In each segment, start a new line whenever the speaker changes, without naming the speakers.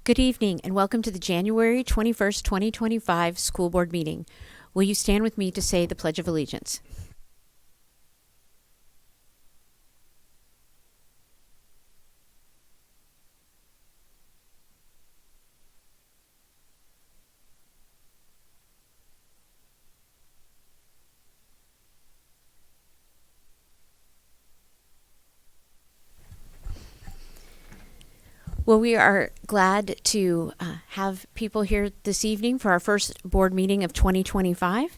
Good evening and welcome to the January 21st, 2025 school board meeting. Will you stand with me to say the Pledge of Allegiance? Well, we are glad to have people here this evening for our first board meeting of 2025.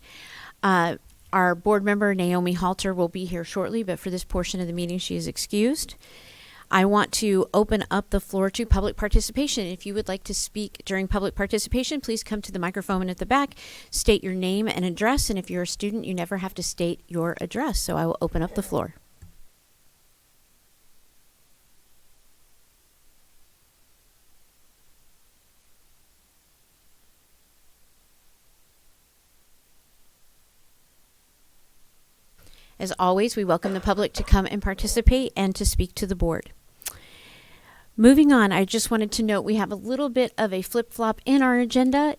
Our board member, Naomi Halter, will be here shortly, but for this portion of the meeting, she is excused. I want to open up the floor to public participation. If you would like to speak during public participation, please come to the microphone at the back, state your name and address, and if you're a student, you never have to state your address. So I will open up the floor. As always, we welcome the public to come and participate and to speak to the board. Moving on, I just wanted to note we have a little bit of a flip-flop in our agenda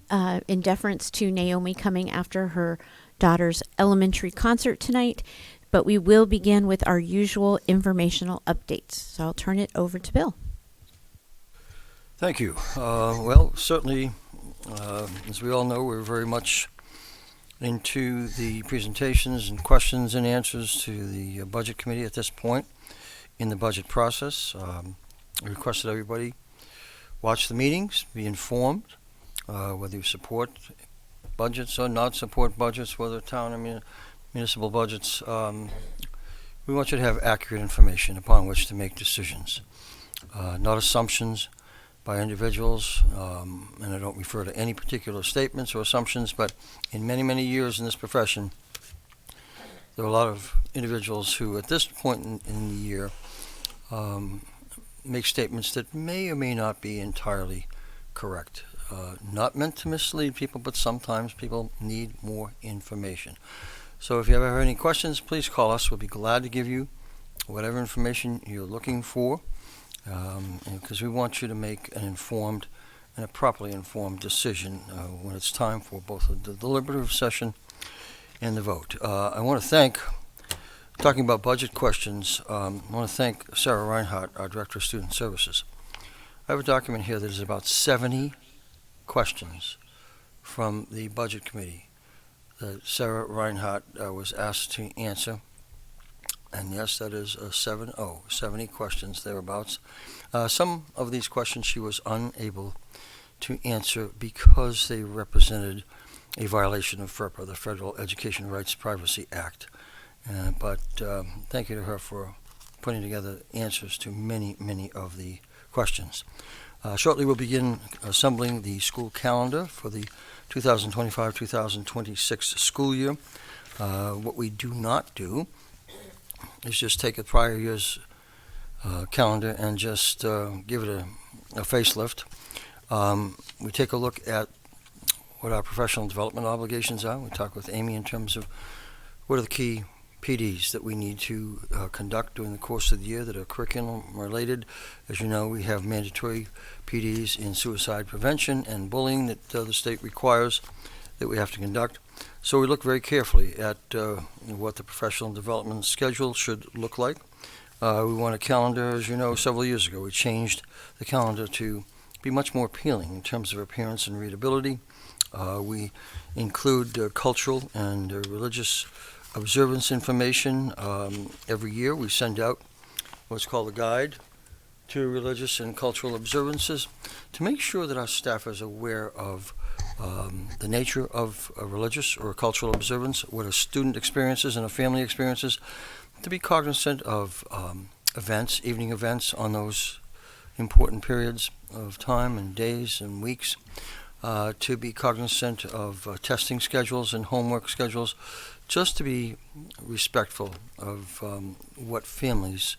in deference to Naomi coming after her daughter's elementary concert tonight, but we will begin with our usual informational updates. So I'll turn it over to Bill.
Thank you. Well, certainly, as we all know, we're very much into the presentations and questions and answers to the budget committee at this point in the budget process. I requested everybody watch the meetings, be informed, whether you support budgets or not support budgets, whether town or municipal budgets. We want you to have accurate information upon which to make decisions, not assumptions by individuals, and I don't refer to any particular statements or assumptions, but in many, many years in this profession, there are a lot of individuals who at this point in the year make statements that may or may not be entirely correct. Not meant to mislead people, but sometimes people need more information. So if you ever have any questions, please call us. We'll be glad to give you whatever information you're looking for. Because we want you to make an informed and a properly informed decision when it's time for both the deliberative session and the vote. I want to thank, talking about budget questions, I want to thank Sarah Reinhardt, our Director of Student Services. I have a document here that is about 70 questions from the Budget Committee that Sarah Reinhardt was asked to answer. And yes, that is 70 questions thereabouts. Some of these questions she was unable to answer because they represented a violation of FERPA, the Federal Education Rights Privacy Act. But thank you to her for putting together answers to many, many of the questions. Shortly we'll begin assembling the school calendar for the 2025-2026 school year. What we do not do is just take a prior year's calendar and just give it a facelift. We take a look at what our professional development obligations are. We talk with Amy in terms of what are the key PDs that we need to conduct during the course of the year that are curriculum related. As you know, we have mandatory PDs in suicide prevention and bullying that the state requires that we have to conduct. So we look very carefully at what the professional development schedule should look like. We want a calendar, as you know, several years ago we changed the calendar to be much more appealing in terms of appearance and readability. We include cultural and religious observance information. Every year we send out what's called a guide to religious and cultural observances to make sure that our staff is aware of the nature of a religious or a cultural observance, what a student experiences and a family experiences, to be cognizant of events, evening events on those important periods of time and days and weeks, to be cognizant of testing schedules and homework schedules, just to be respectful of what families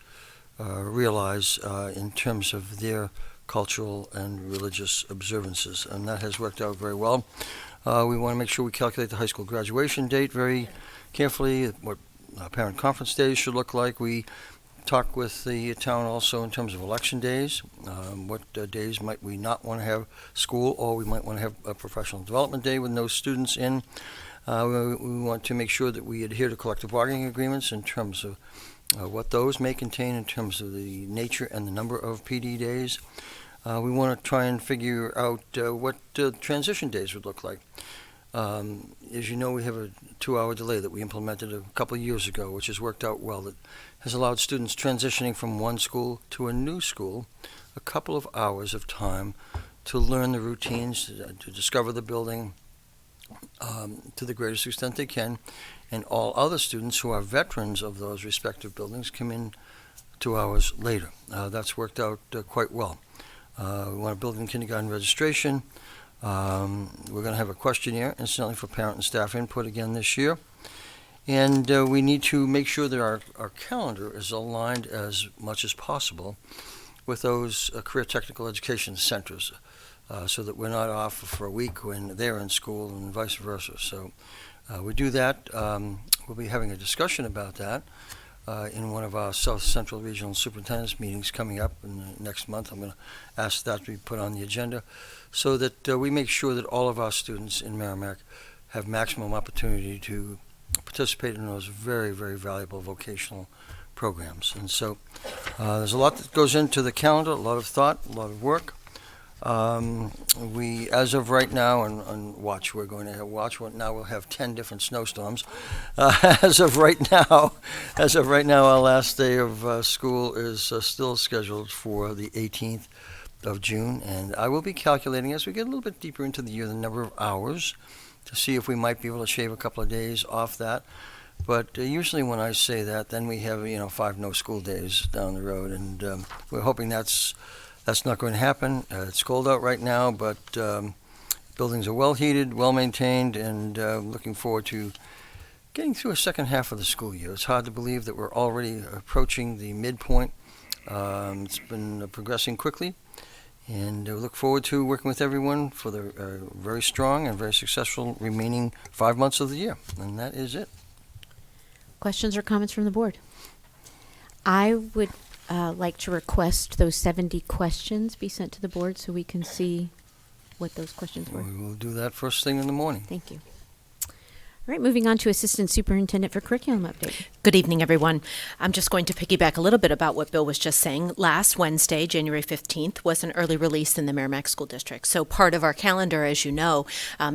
realize in terms of their cultural and religious observances, and that has worked out very well. We want to make sure we calculate the high school graduation date very carefully, what parent conference days should look like. We talk with the town also in terms of election days. What days might we not want to have school, or we might want to have a professional development day with no students in. We want to make sure that we adhere to collective bargaining agreements in terms of what those may contain in terms of the nature and the number of PD days. We want to try and figure out what transition days would look like. As you know, we have a 2-hour delay that we implemented a couple of years ago, which has worked out well. That has allowed students transitioning from one school to a new school a couple of hours of time to learn the routines, to discover the building to the greatest extent they can. And all other students who are veterans of those respective buildings come in 2 hours later. That's worked out quite well. We want to build in kindergarten registration. We're going to have a questionnaire, incidentally, for parent and staff input again this year. And we need to make sure that our calendar is aligned as much as possible with those career technical education centers, so that we're not off for a week when they're in school and vice versa. So we do that. We'll be having a discussion about that in one of our South Central Regional Superintendents meetings coming up in the next month. I'm going to ask that to be put on the agenda so that we make sure that all of our students in Merrimack have maximum opportunity to participate in those very, very valuable vocational programs. And so there's a lot that goes into the calendar, a lot of thought, a lot of work. We, as of right now, and watch, we're going to have watch. Now we'll have 10 different snowstorms. As of right now, our last day of school is still scheduled for the 18th of June, and I will be calculating as we get a little bit deeper into the year the number of hours to see if we might be able to shave a couple of days off that. But usually when I say that, then we have 5 no school days down the road, and we're hoping that's not going to happen. It's cold out right now, but buildings are well heated, well maintained, and looking forward to getting through a second half of the school year. It's hard to believe that we're already approaching the midpoint. It's been progressing quickly, and we look forward to working with everyone for the very strong and very successful remaining 5 months of the year. And that is it.
Questions or comments from the board? I would like to request those 70 questions be sent to the board so we can see what those questions were.
We will do that first thing in the morning.
Thank you. All right, moving on to Assistant Superintendent for Curriculum Update.
Good evening, everyone. I'm just going to piggyback a little bit about what Bill was just saying. Last Wednesday, January 15th, was an early release in the Merrimack School District. So part of our calendar, as you know,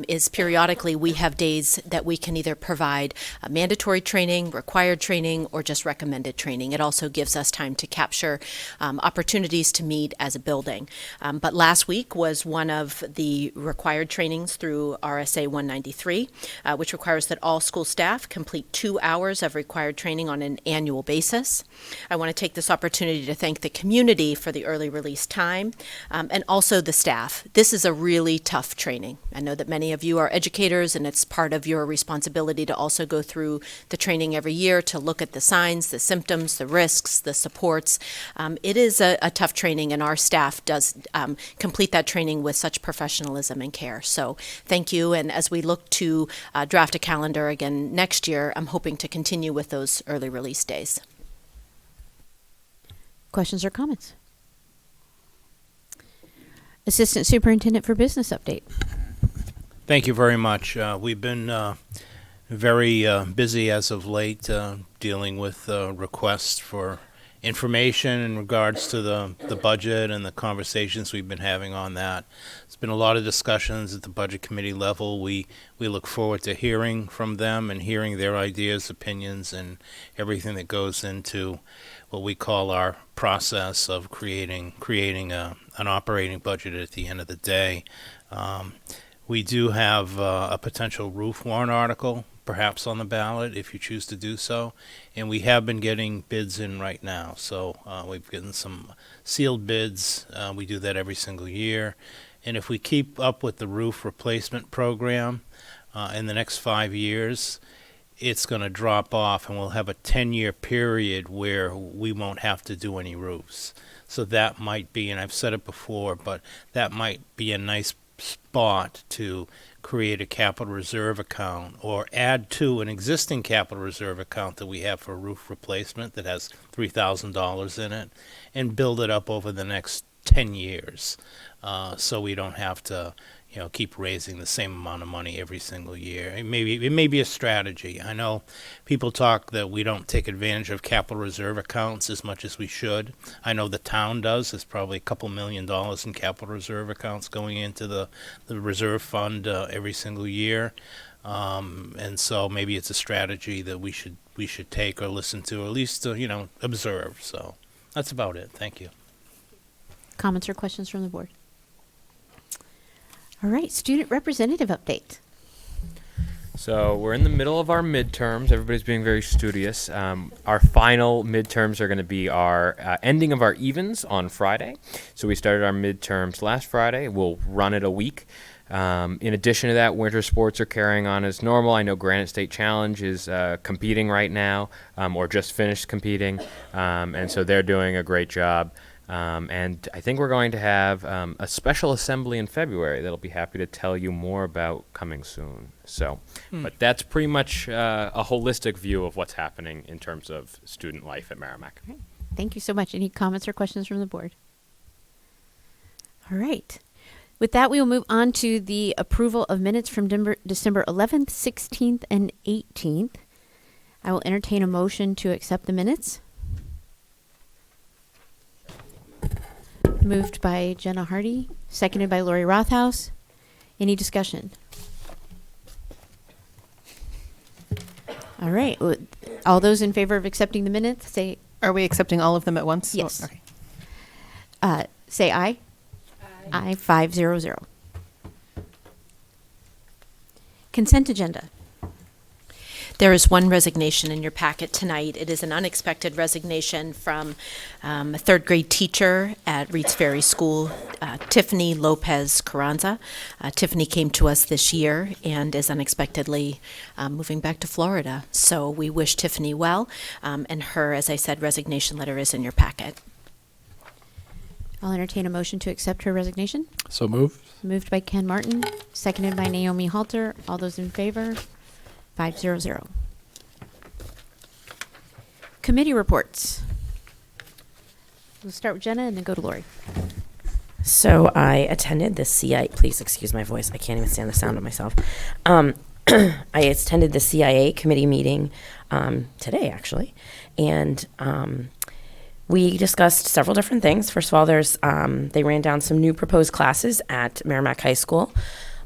is periodically we have days that we can either provide mandatory training, required training, or just recommended training. It also gives us time to capture opportunities to meet as a building. But last week was one of the required trainings through RSA 193, which requires that all school staff complete 2 hours of required training on an annual basis. I want to take this opportunity to thank the community for the early release time, and also the staff. This is a really tough training. I know that many of you are educators, and it's part of your responsibility to also go through the training every year to look at the signs, the symptoms, the risks, the supports. It is a tough training, and our staff does complete that training with such professionalism and care. So thank you, and as we look to draft a calendar again next year, I'm hoping to continue with those early release days.
Questions or comments? Assistant Superintendent for Business Update.
Thank you very much. We've been very busy as of late dealing with requests for information in regards to the budget and the conversations we've been having on that. There's been a lot of discussions at the budget committee level. We look forward to hearing from them and hearing their ideas, opinions, and everything that goes into what we call our process of creating an operating budget at the end of the day. We do have a potential roof warrant article perhaps on the ballot if you choose to do so, and we have been getting bids in right now. So we've gotten some sealed bids. We do that every single year, and if we keep up with the roof replacement program in the next 5 years, it's going to drop off, and we'll have a 10-year period where we won't have to do any roofs. So that might be, and I've said it before, but that might be a nice spot to create a capital reserve account or add to an existing capital reserve account that we have for roof replacement that has $3,000 in it and build it up over the next 10 years. So we don't have to, keep raising the same amount of money every single year. It may be a strategy. I know people talk that we don't take advantage of capital reserve accounts as much as we should. I know the town does. There's probably a couple $1 million in capital reserve accounts going into the reserve fund every single year. And so maybe it's a strategy that we should take or listen to, or at least observe. So that's about it. Thank you.
Comments or questions from the board? All right, student representative update.
So we're in the middle of our midterms. Everybody's being very studious. Our final midterms are going to be our ending of our evens on Friday. So we started our midterms last Friday. We'll run it a week. In addition to that, winter sports are carrying on as normal. I know Granite State Challenge is competing right now, or just finished competing, and so they're doing a great job. And I think we're going to have a special assembly in February that I'll be happy to tell you more about coming soon. So, but that's pretty much a holistic view of what's happening in terms of student life at Merrimack.
All right. Thank you so much. Any comments or questions from the board? All right. With that, we will move on to the approval of minutes from December 11th, 16th, and 18th. I will entertain a motion to accept the minutes. Moved by Jenna Hardy, seconded by Lori Rothaus. Any discussion? All right. All those in favor of accepting the minutes, say
Are we accepting all of them at once?
yes.
Oh, okay.
Say aye. Aye. 500. Consent agenda.
There is one resignation in your packet tonight. It is an unexpected resignation from a third grade teacher at Reeds Ferry School, Tiffany Lopez Carranza. Tiffany came to us this year and is unexpectedly moving back to Florida. So we wish Tiffany well, and her, as I said, resignation letter is in your packet.
I'll entertain a motion to accept her resignation.
So moved.
Moved by Ken Martin, seconded by Naomi Halter. All those in favor? 500. Committee reports. We'll start with Jenna and then go to Lori.
So I attended the CIA. Please excuse my voice. I can't even stand the sound of myself. I attended the CIA committee meeting today, actually, and we discussed several different things. First of all, they ran down some new proposed classes at Merrimack High School.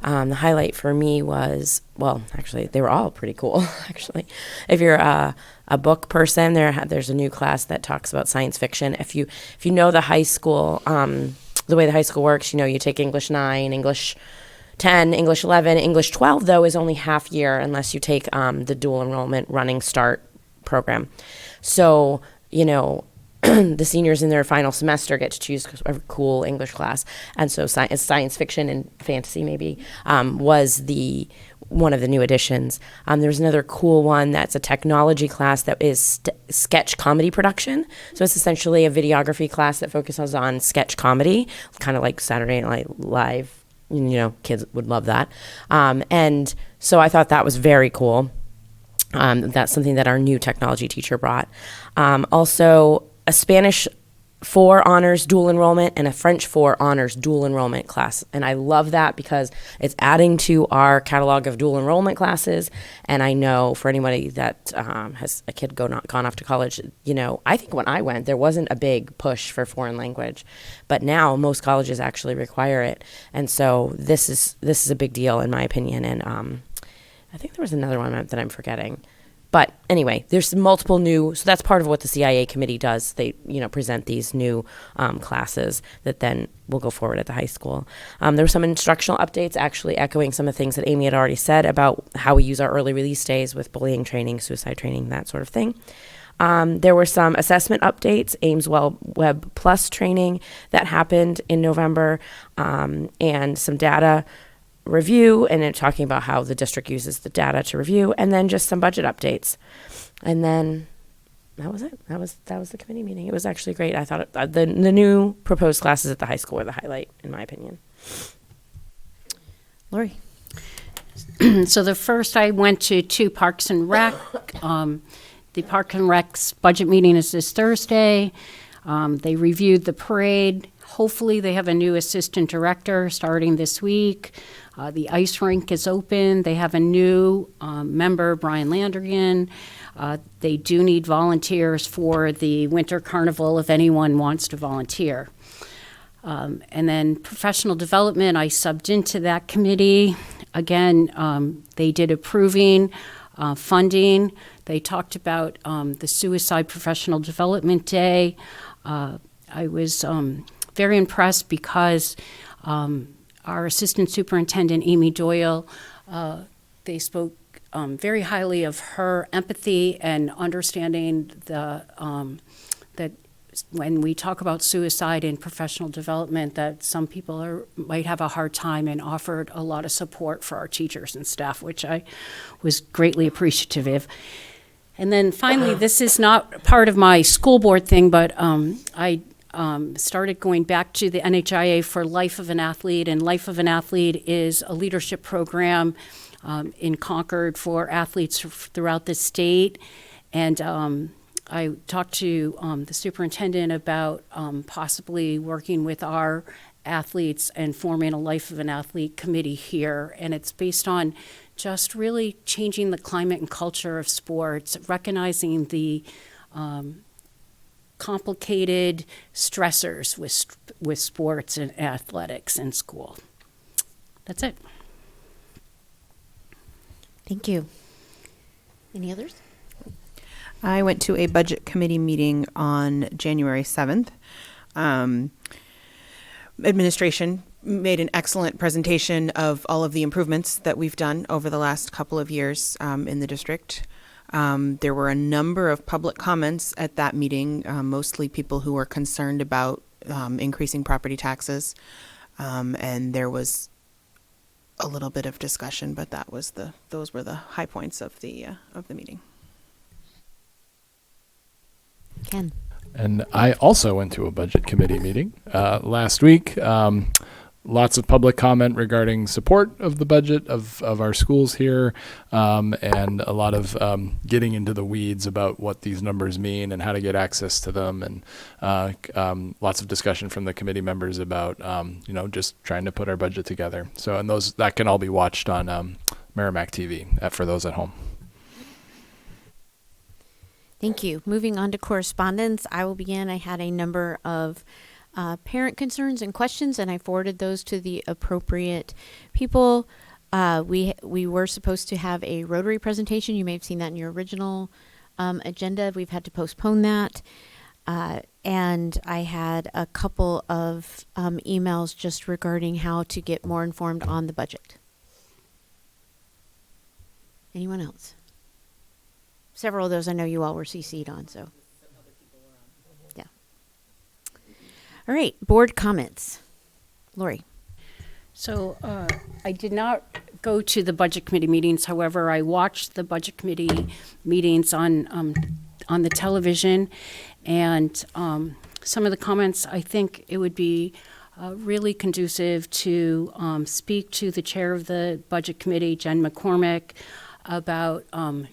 The highlight for me was, well, actually, they were all pretty cool, actually. If you're a book person, there's a new class that talks about science fiction. If you know the high school, the way the high school works, you take English 9, English 10, English 11. English 12, though, is only half year unless you take the dual enrollment running start program. So, the seniors in their final semester get to choose a cool English class. And so science fiction and fantasy maybe was one of the new additions. There's another cool one that's a technology class that is sketch comedy production. So it's essentially a videography class that focuses on sketch comedy, kind of like Saturday Night Live. Kids would love that. And so I thought that was very cool. That's something that our new technology teacher brought. Also, a Spanish 4 honors dual enrollment and a French 4 honors dual enrollment class. And I love that because it's adding to our catalog of dual enrollment classes. And I know for anybody that has a kid gone off to college, I think when I went, there wasn't a big push for foreign language. But now most colleges actually require it. And so this is a big deal in my opinion. And I think there was another one that I'm forgetting. But anyway, there's multiple new, so that's part of what the CIA committee does. They, present these new classes that then will go forward at the high school. There were some instructional updates actually echoing some of the things that Amy had already said about how we use our early release days with bullying training, suicide training, that sort of thing. There were some assessment updates, Ames Web Plus training that happened in November, and some data review, and then talking about how the district uses the data to review, and then just some budget updates. And then that was it. That was the committee meeting. It was actually great. I thought the new proposed classes at the high school were the highlight, in my opinion.
Lori.
So the first, I went to 2 Parks and Rec. The Park and Rec's budget meeting is this Thursday. They reviewed the parade. Hopefully, they have a new assistant director starting this week. The ice rink is open. They have a new member, Brian Landrigan. They do need volunteers for the winter carnival if anyone wants to volunteer. And then professional development, I subbed into that committee. Again, they did approving funding. They talked about the Suicide Professional Development Day. I was very impressed because our Assistant Superintendent, Amy Doyle, they spoke very highly of her empathy and understanding that when we talk about suicide in professional development, that some people might have a hard time, and offered a lot of support for our teachers and staff, which I was greatly appreciative of. And then finally, this is not part of my school board thing, but I started going back to the NHIA for Life of an Athlete, and Life of an Athlete is a leadership program in Concord for athletes throughout the state. And I talked to the superintendent about possibly working with our athletes and forming a Life of an Athlete committee here. And it's based on just really changing the climate and culture of sports, recognizing the complicated stressors with sports and athletics in school. That's it.
Thank you. Any others?
I went to a budget committee meeting on January 7th. Administration made an excellent presentation of all of the improvements that we've done over the last couple of years in the district. There were a number of public comments at that meeting, mostly people who were concerned about increasing property taxes. And there was a little bit of discussion, but those were the high points of the meeting.
Ken.
And I also went to a budget committee meeting last week. Lots of public comment regarding support of the budget of our schools here, and a lot of getting into the weeds about what these numbers mean and how to get access to them, and lots of discussion from the committee members about just trying to put our budget together. So, and that can all be watched on Merrimack TV for those at home.
Thank you. Moving on to correspondence, I will begin. I had a number of parent concerns and questions, and I forwarded those to the appropriate people. We were supposed to have a Rotary presentation. You may have seen that in your original agenda. We've had to postpone that. And I had a couple of emails just regarding how to get more informed on the budget. Anyone else? Several of those I know you all were CC'd on, so. Yeah. All right, board comments. Lori.
So I did not go to the budget committee meetings. However, I watched the budget committee meetings on the television, and some of the comments, I think it would be really conducive to speak to the chair of the budget committee, Jen McCormick, about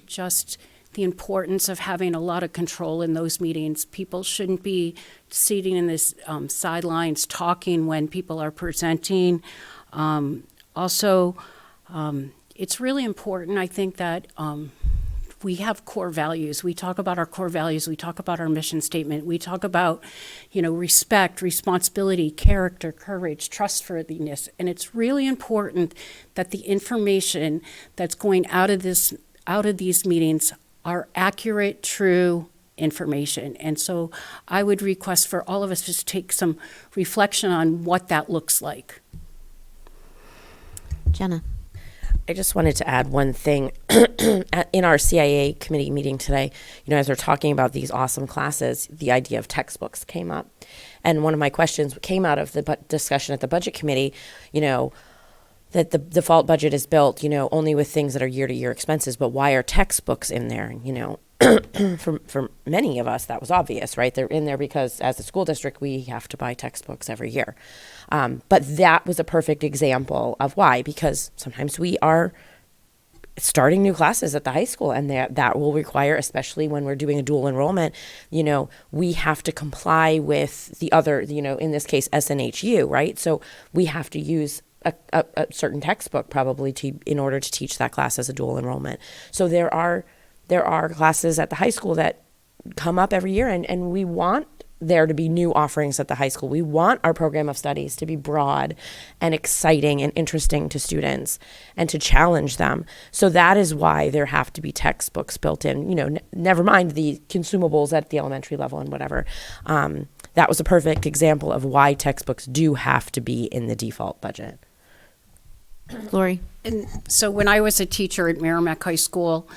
just the importance of having a lot of control in those meetings. People shouldn't be sitting in this sidelines talking when people are presenting. Also, it's really important, I think, that we have core values. We talk about our core values. We talk about our mission statement. We talk about, respect, responsibility, character, courage, trustworthiness. And it's really important that the information that's going out of these meetings are accurate, true information. And so I would request for all of us to take some reflection on what that looks like.
Jenna.
I just wanted to add one thing. In our CIA committee meeting today, as we're talking about these awesome classes, the idea of textbooks came up. And one of my questions came out of the discussion at the budget committee, that the default budget is built, only with things that are year-to-year expenses, but why are textbooks in there? For many of us, that was obvious, right? They're in there because as a school district, we have to buy textbooks every year. But that was a perfect example of why, because sometimes we are starting new classes at the high school, and that will require, especially when we're doing a dual enrollment, we have to comply with the other, in this case SNHU, right? So we have to use a certain textbook probably in order to teach that class as a dual enrollment. So there are classes at the high school that come up every year, and we want there to be new offerings at the high school. We want our program of studies to be broad and exciting and interesting to students and to challenge them. So that is why there have to be textbooks built in, never mind the consumables at the elementary level and whatever. That was a perfect example of why textbooks do have to be in the default budget.
Lori?
And so when I was a teacher at Merrimack High School,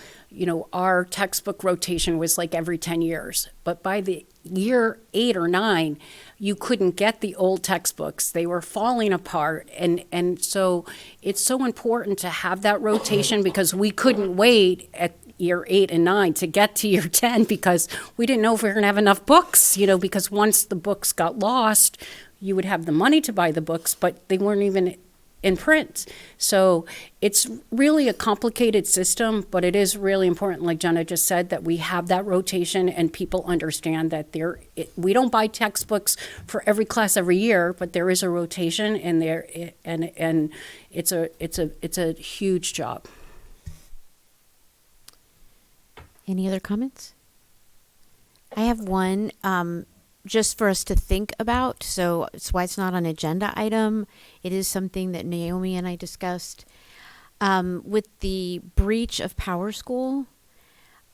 our textbook rotation was like every 10 years. But by the year 8 or 9, you couldn't get the old textbooks. They were falling apart. And so it's so important to have that rotation, because we couldn't wait at year 8 and 9 to get to year 10, because we didn't know if we were going to have enough books, because once the books got lost, you would have the money to buy the books, but they weren't even in print. So it's really a complicated system, but it is really important, like Jenna just said, that we have that rotation and people understand that we don't buy textbooks for every class every year, but there is a rotation, and it's a huge job.
Any other comments? I have one just for us to think about. So it's why it's not an agenda item. It is something that Naomi and I discussed. With the breach of Power School,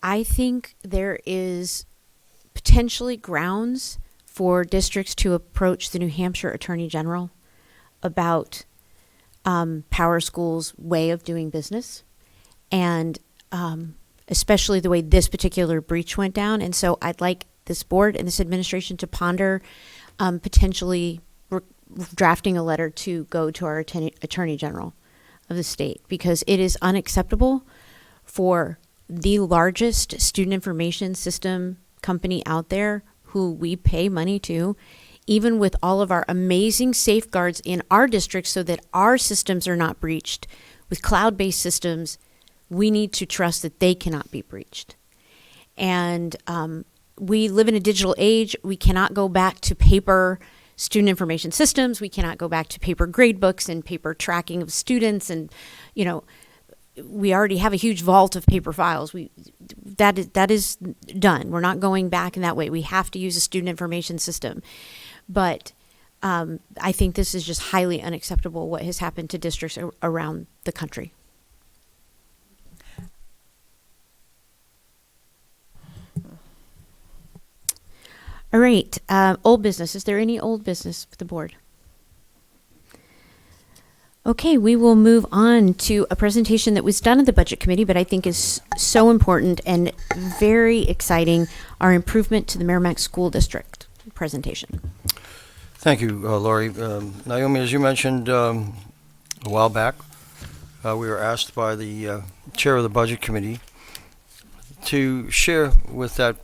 I think there is potentially grounds for districts to approach the New Hampshire Attorney General about Power School's way of doing business, and especially the way this particular breach went down. And so I'd like this board and this administration to ponder potentially drafting a letter to go to our Attorney General of the state, because it is unacceptable for the largest student information system company out there, who we pay money to, even with all of our amazing safeguards in our district so that our systems are not breached. With cloud-based systems, we need to trust that they cannot be breached. And we live in a digital age. We cannot go back to paper student information systems. We cannot go back to paper grade books and paper tracking of students. And, we already have a huge vault of paper files. That is done. We're not going back in that way. We have to use a student information system. But I think this is just highly unacceptable, what has happened to districts around the country. All right, old business. Is there any old business for the board? Okay, we will move on to a presentation that was done at the Budget Committee, but I think is so important and very exciting, our improvement to the Merrimack School District presentation.
Thank you, Lori. Naomi, as you mentioned a while back, we were asked by the chair of the Budget Committee to share with that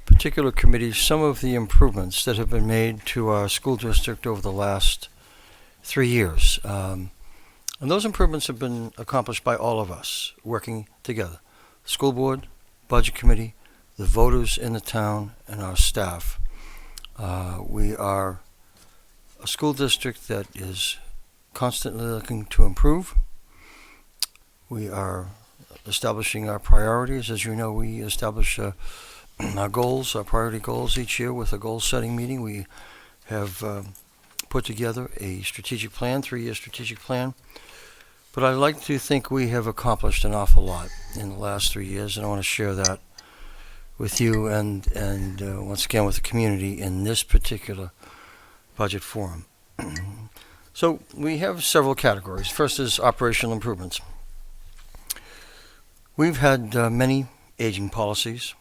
particular committee some of the improvements that have been made to our school district over the last 3 years. And those improvements have been accomplished by all of us working together. School board, Budget Committee, the voters in the town, and our staff. We are a school district that is constantly looking to improve. We are establishing our priorities. As you know, we establish our goals, our priority goals each year with a goal-setting meeting. We have put together a strategic plan, 3-year strategic plan. But I'd like to think we have accomplished an awful lot in the last 3 years, and I want to share that with you and once again with the community in this particular budget forum. So we have several categories. First is operational improvements. We've had many aging policies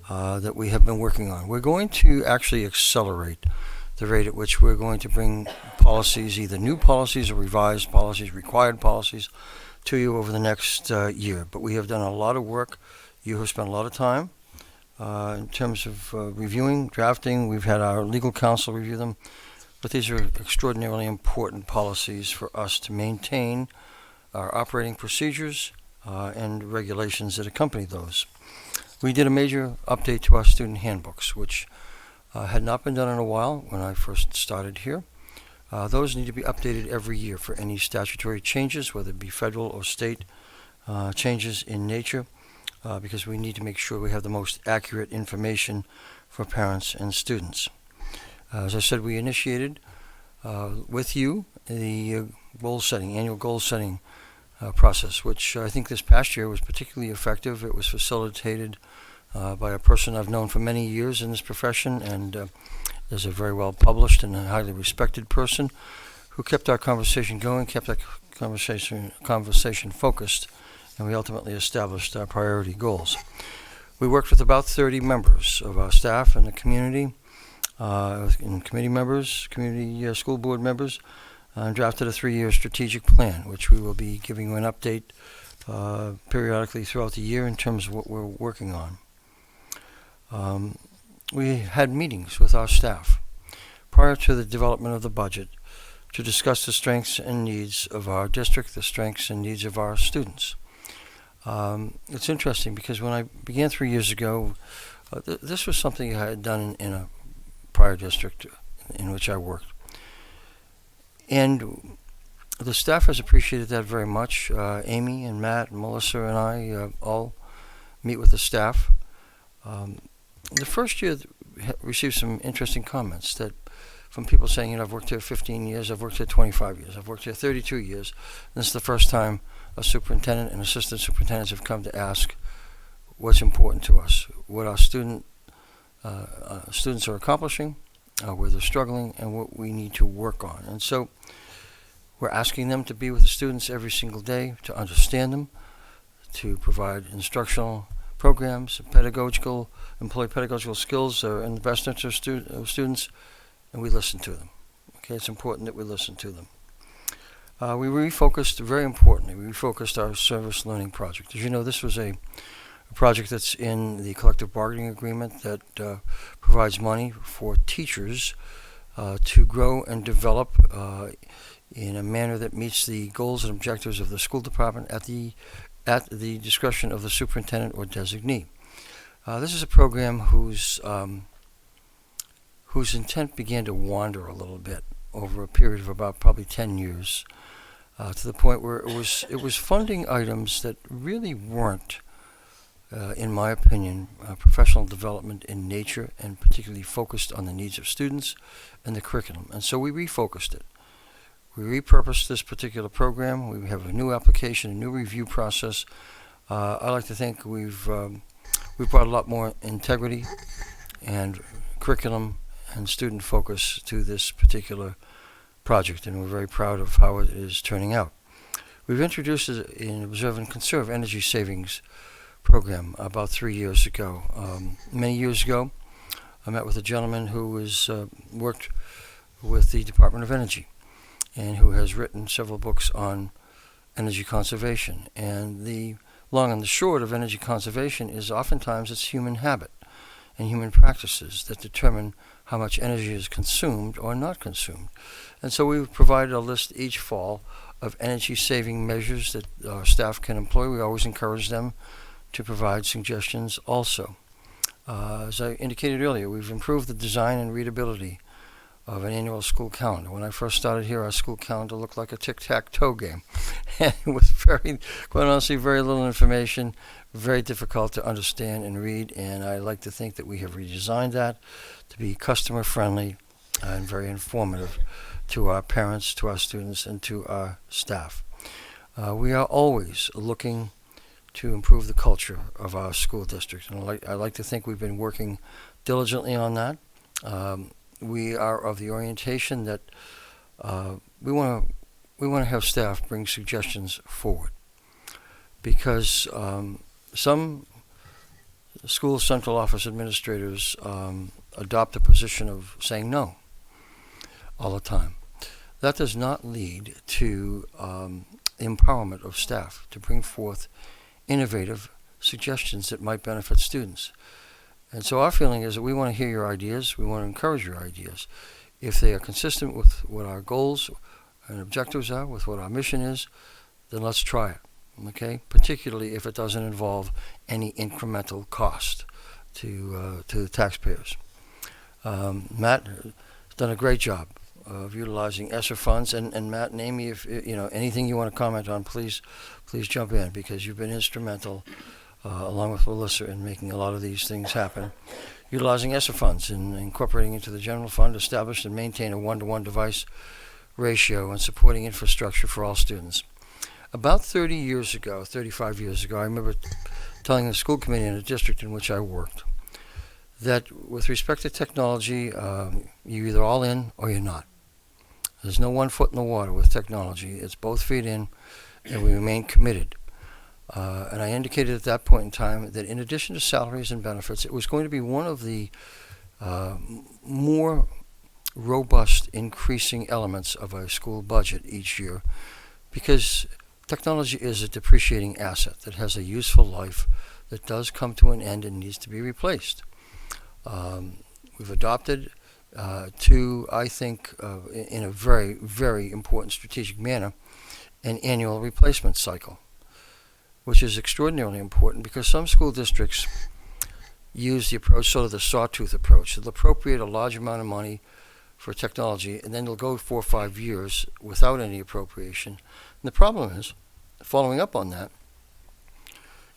that we have been working on. We're going to actually accelerate the rate at which we're going to bring policies, either new policies or revised policies, required policies, to you over the next year. But we have done a lot of work. You have spent a lot of time in terms of reviewing, drafting. We've had our legal counsel review them. But these are extraordinarily important policies for us to maintain our operating procedures, and regulations that accompany those. We did a major update to our student handbooks, which had not been done in a while when I first started here. Those need to be updated every year for any statutory changes, whether it be federal or state changes in nature, because we need to make sure we have the most accurate information for parents and students. As I said, we initiated with you the annual goal setting process, which I think this past year was particularly effective. It was facilitated by a person I've known for many years in this profession, and is a very well published and a highly respected person who kept our conversation going, kept our conversation focused, and we ultimately established our priority goals. We worked with about 30 members of our staff and the community, and committee members, community school board members, and drafted a 3-year strategic plan, which we will be giving you an update periodically throughout the year in terms of what we're working on. We had meetings with our staff prior to the development of the budget to discuss the strengths and needs of our district, the strengths and needs of our students. It's interesting because when I began 3 years ago, this was something I had done in a prior district in which I worked. And the staff has appreciated that very much. Amy and Matt and Melissa and I all meet with the staff. The first year received some interesting comments that from people saying, I've worked here 15 years, I've worked here 25 years, I've worked here 32 years. And this is the first time a superintendent and assistant superintendents have come to ask what's important to us, what our students are accomplishing, where they're struggling, and what we need to work on. And so we're asking them to be with the students every single day, to understand them, to provide instructional programs, employ pedagogical skills in the best interest of students, and we listen to them. Okay, it's important that we listen to them. We refocused, very importantly, our service learning project. As you know, this was a project that's in the collective bargaining agreement that provides money for teachers to grow and develop in a manner that meets the goals and objectives of the school department at the discretion of the superintendent or designee. This is a program whose intent began to wander a little bit over a period of about probably 10 years, to the point where it was funding items that really weren't, in my opinion, professional development in nature, and particularly focused on the needs of students and the curriculum. And so we refocused it. We repurposed this particular program. We have a new application, a new review process. I like to think we've brought a lot more integrity and curriculum and student focus to this particular project, and we're very proud of how it is turning out. We've introduced an Observe and Conserve energy savings program about 3 years ago. Many years ago, I met with a gentleman who has worked with the Department of Energy and who has written several books on energy conservation. And the long and the short of energy conservation is oftentimes it's human habit and human practices that determine how much energy is consumed or not consumed. And so we've provided a list each fall of energy-saving measures that our staff can employ. We always encourage them to provide suggestions also. As I indicated earlier, we've improved the design and readability of an annual school calendar. When I first started here, our school calendar looked like a tic-tac-toe game. And it was quite honestly, very little information, very difficult to understand and read, and I like to think that we have redesigned that to be customer-friendly and very informative to our parents, to our students, and to our staff. We are always looking to improve the culture of our school district, and I like to think we've been working diligently on that. We are of the orientation that we want to have staff bring suggestions forward, because some school central office administrators adopt a position of saying no all the time. That does not lead to empowerment of staff to bring forth innovative suggestions that might benefit students. And so our feeling is that we want to hear your ideas, we want to encourage your ideas. If they are consistent with what our goals and objectives are, with what our mission is, then let's try it. okay? Particularly if it doesn't involve any incremental cost to the taxpayers. Matt has done a great job of utilizing ESSER funds, and Matt and Amy, if anything you want to comment on, please jump in, because you've been instrumental, along with Melissa, in making a lot of these things happen. Utilizing ESSER funds and incorporating into the general fund, establish and maintain a 1-to-1 device ratio, and supporting infrastructure for all students. About 35 years ago, I remember telling the school committee in a district in which I worked that with respect to technology, you're either all in or you're not. There's no one foot in the water with technology. It's both feet in, and we remain committed. And I indicated at that point in time that in addition to salaries and benefits, it was going to be one of the more robust increasing elements of a school budget each year, because technology is a depreciating asset that has a useful life that does come to an end and needs to be replaced. We've adopted I think, in a very, very important strategic manner, an annual replacement cycle, which is extraordinarily important because some school districts use the approach, sort of the sawtooth approach. They'll appropriate a large amount of money for technology, and then they'll go 4 or 5 years without any appropriation. And the problem is, following up on that,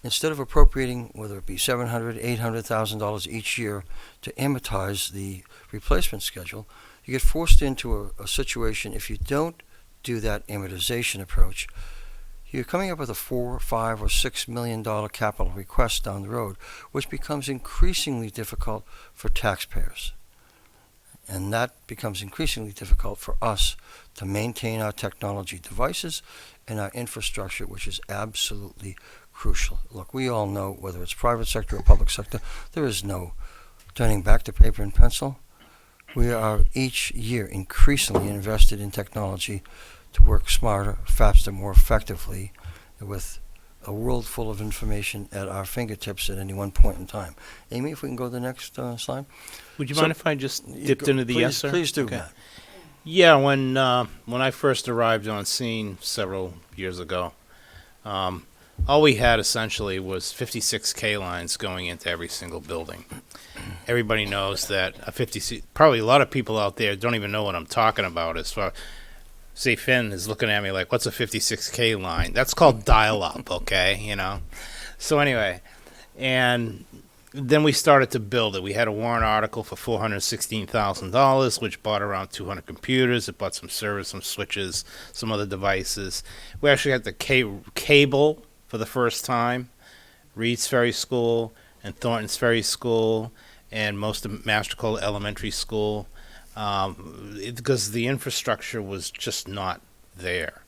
instead of appropriating, whether it be $700,000, $800,000 each year to amortize the replacement schedule, you get forced into a situation, if you don't do that amortization approach, you're coming up with a $4, $5, or $6 million capital request down the road, which becomes increasingly difficult for taxpayers. And that becomes increasingly difficult for us to maintain our technology devices and our infrastructure, which is absolutely crucial. Look, we all know, whether it's private sector or public sector, there is no turning back to paper and pencil. We are each year increasingly invested in technology to work smarter, faster, more effectively, with a world full of information at our fingertips at any one point in time. Amy, if we can go to the next slide.
Would you mind if I just dipped into the yes, sir?
Please do,
Okay.
Matt.
Yeah, when I first arrived on scene several years ago, all we had essentially was 56K lines going into every single building. Everybody knows that probably a lot of people out there don't even know what I'm talking about. As far, say Finn is looking at me like, what's a 56K line? That's called dial-up, okay, So anyway, and then we started to build it. We had a warrant article for $416,000, which bought around 200 computers. It bought some servers, some switches, some other devices. We actually had the cable for the first time, Reed's Ferry School and Thornton's Ferry School and most of Mastercole Elementary School, because the infrastructure was just not there.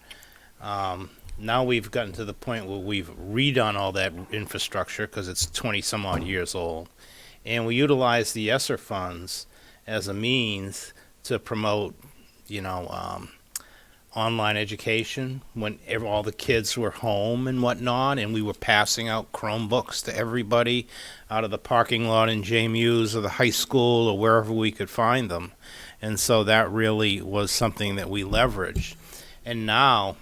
Now we've gotten to the point where we've redone all that infrastructure because it's 20 some odd years old, and we utilize the ESSER funds as a means to promote, online education when all the kids were home and whatnot, and we were passing out Chromebooks to everybody out of the parking lot in JMU's or the high school or wherever we could find them. And so that really was something that we leveraged. And now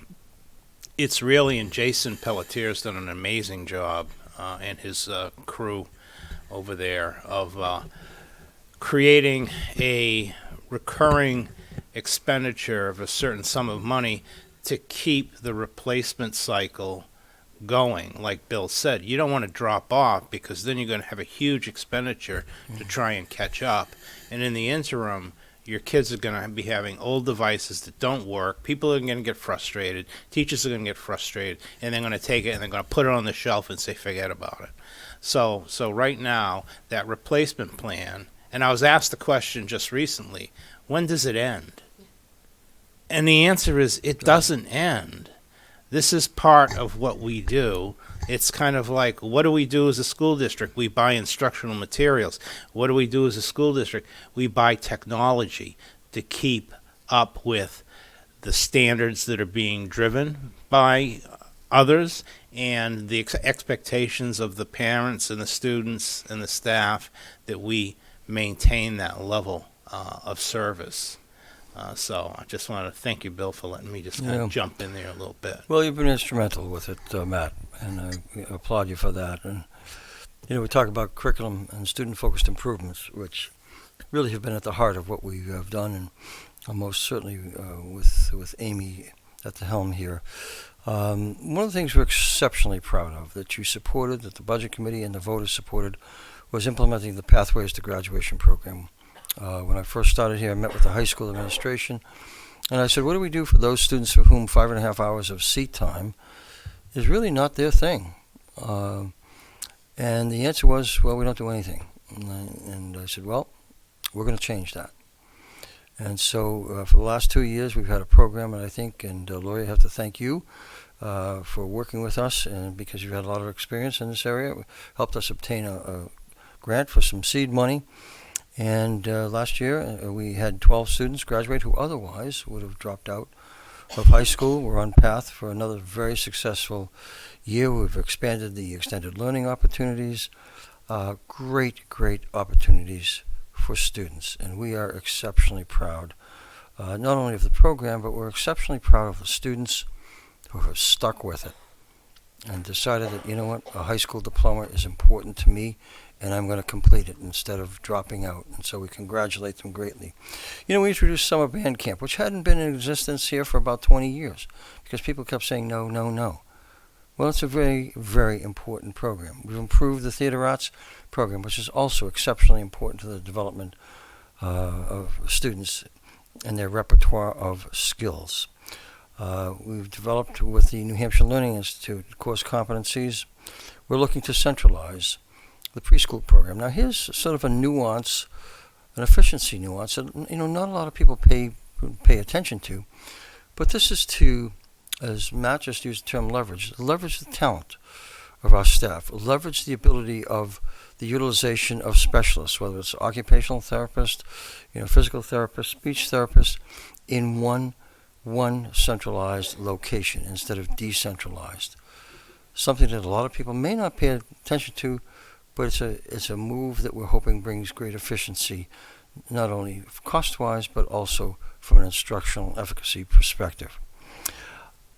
it's really, and Jason Pelletier's done an amazing job, and his crew over there, of creating a recurring expenditure of a certain sum of money to keep the replacement cycle going. Like Bill said, you don't want to drop off because then you're going to have a huge expenditure to try and catch up. And in the interim, your kids are going to be having old devices that don't work. People are going to get frustrated. Teachers are going to get frustrated. And they're going to take it and they're going to put it on the shelf and say, forget about it. So right now, that replacement plan, and I was asked the question just recently, when does it end? And the answer is, it doesn't end. This is part of what we do. It's kind of like, what do we do as a school district? We buy instructional materials. What do we do as a school district? We buy technology to keep up with the standards that are being driven by others and the expectations of the parents and the students and the staff, that we maintain that level of service. So I just want to thank you, Bill, for letting me just kind of jump in there a little bit.
Well, you've been instrumental with it, Matt, and I applaud you for that. And we talk about curriculum and student-focused improvements, which really have been at the heart of what we have done, and most certainly with Amy at the helm here. One of the things we're exceptionally proud of that you supported, that the Budget Committee and the voters supported, was implementing the Pathways to Graduation program. When I first started here, I met with the high school administration, and I said, what do we do for those students for whom 5.5 hours of seat time is really not their thing? And the answer was, well, we don't do anything. And I said, well, we're going to change that. And so for the last 2 years, we've had a program, and I think, and Lori, I have to thank you for working with us, and because you've had a lot of experience in this area. It helped us obtain a grant for some seed money. And last year, we had 12 students graduate who otherwise would have dropped out of high school. We're on path for another very successful year. We've expanded the extended learning opportunities, great opportunities for students. And we are exceptionally proud, not only of the program, but we're exceptionally proud of the students who have stuck with it and decided that, you know what, a high school diploma is important to me, and I'm going to complete it instead of dropping out. And so we congratulate them greatly. We introduced summer band camp, which hadn't been in existence here for about 20 years because people kept saying no, no, no. Well, it's a very, very important program. We've improved the theater arts program, which is also exceptionally important to the development of students and their repertoire of skills. We've developed with the New Hampshire Learning Institute course competencies. We're looking to centralize the preschool program. Now, here's sort of a nuance, an efficiency nuance that not a lot of people pay attention to, but this is to, as Matt just used the term leverage the talent of our staff, leverage the ability of the utilization of specialists, whether it's occupational therapist, physical therapist, speech therapist, in one centralized location instead of decentralized. Something that a lot of people may not pay attention to, but it's a move that we're hoping brings great efficiency, not only cost-wise, but also from an instructional efficacy perspective.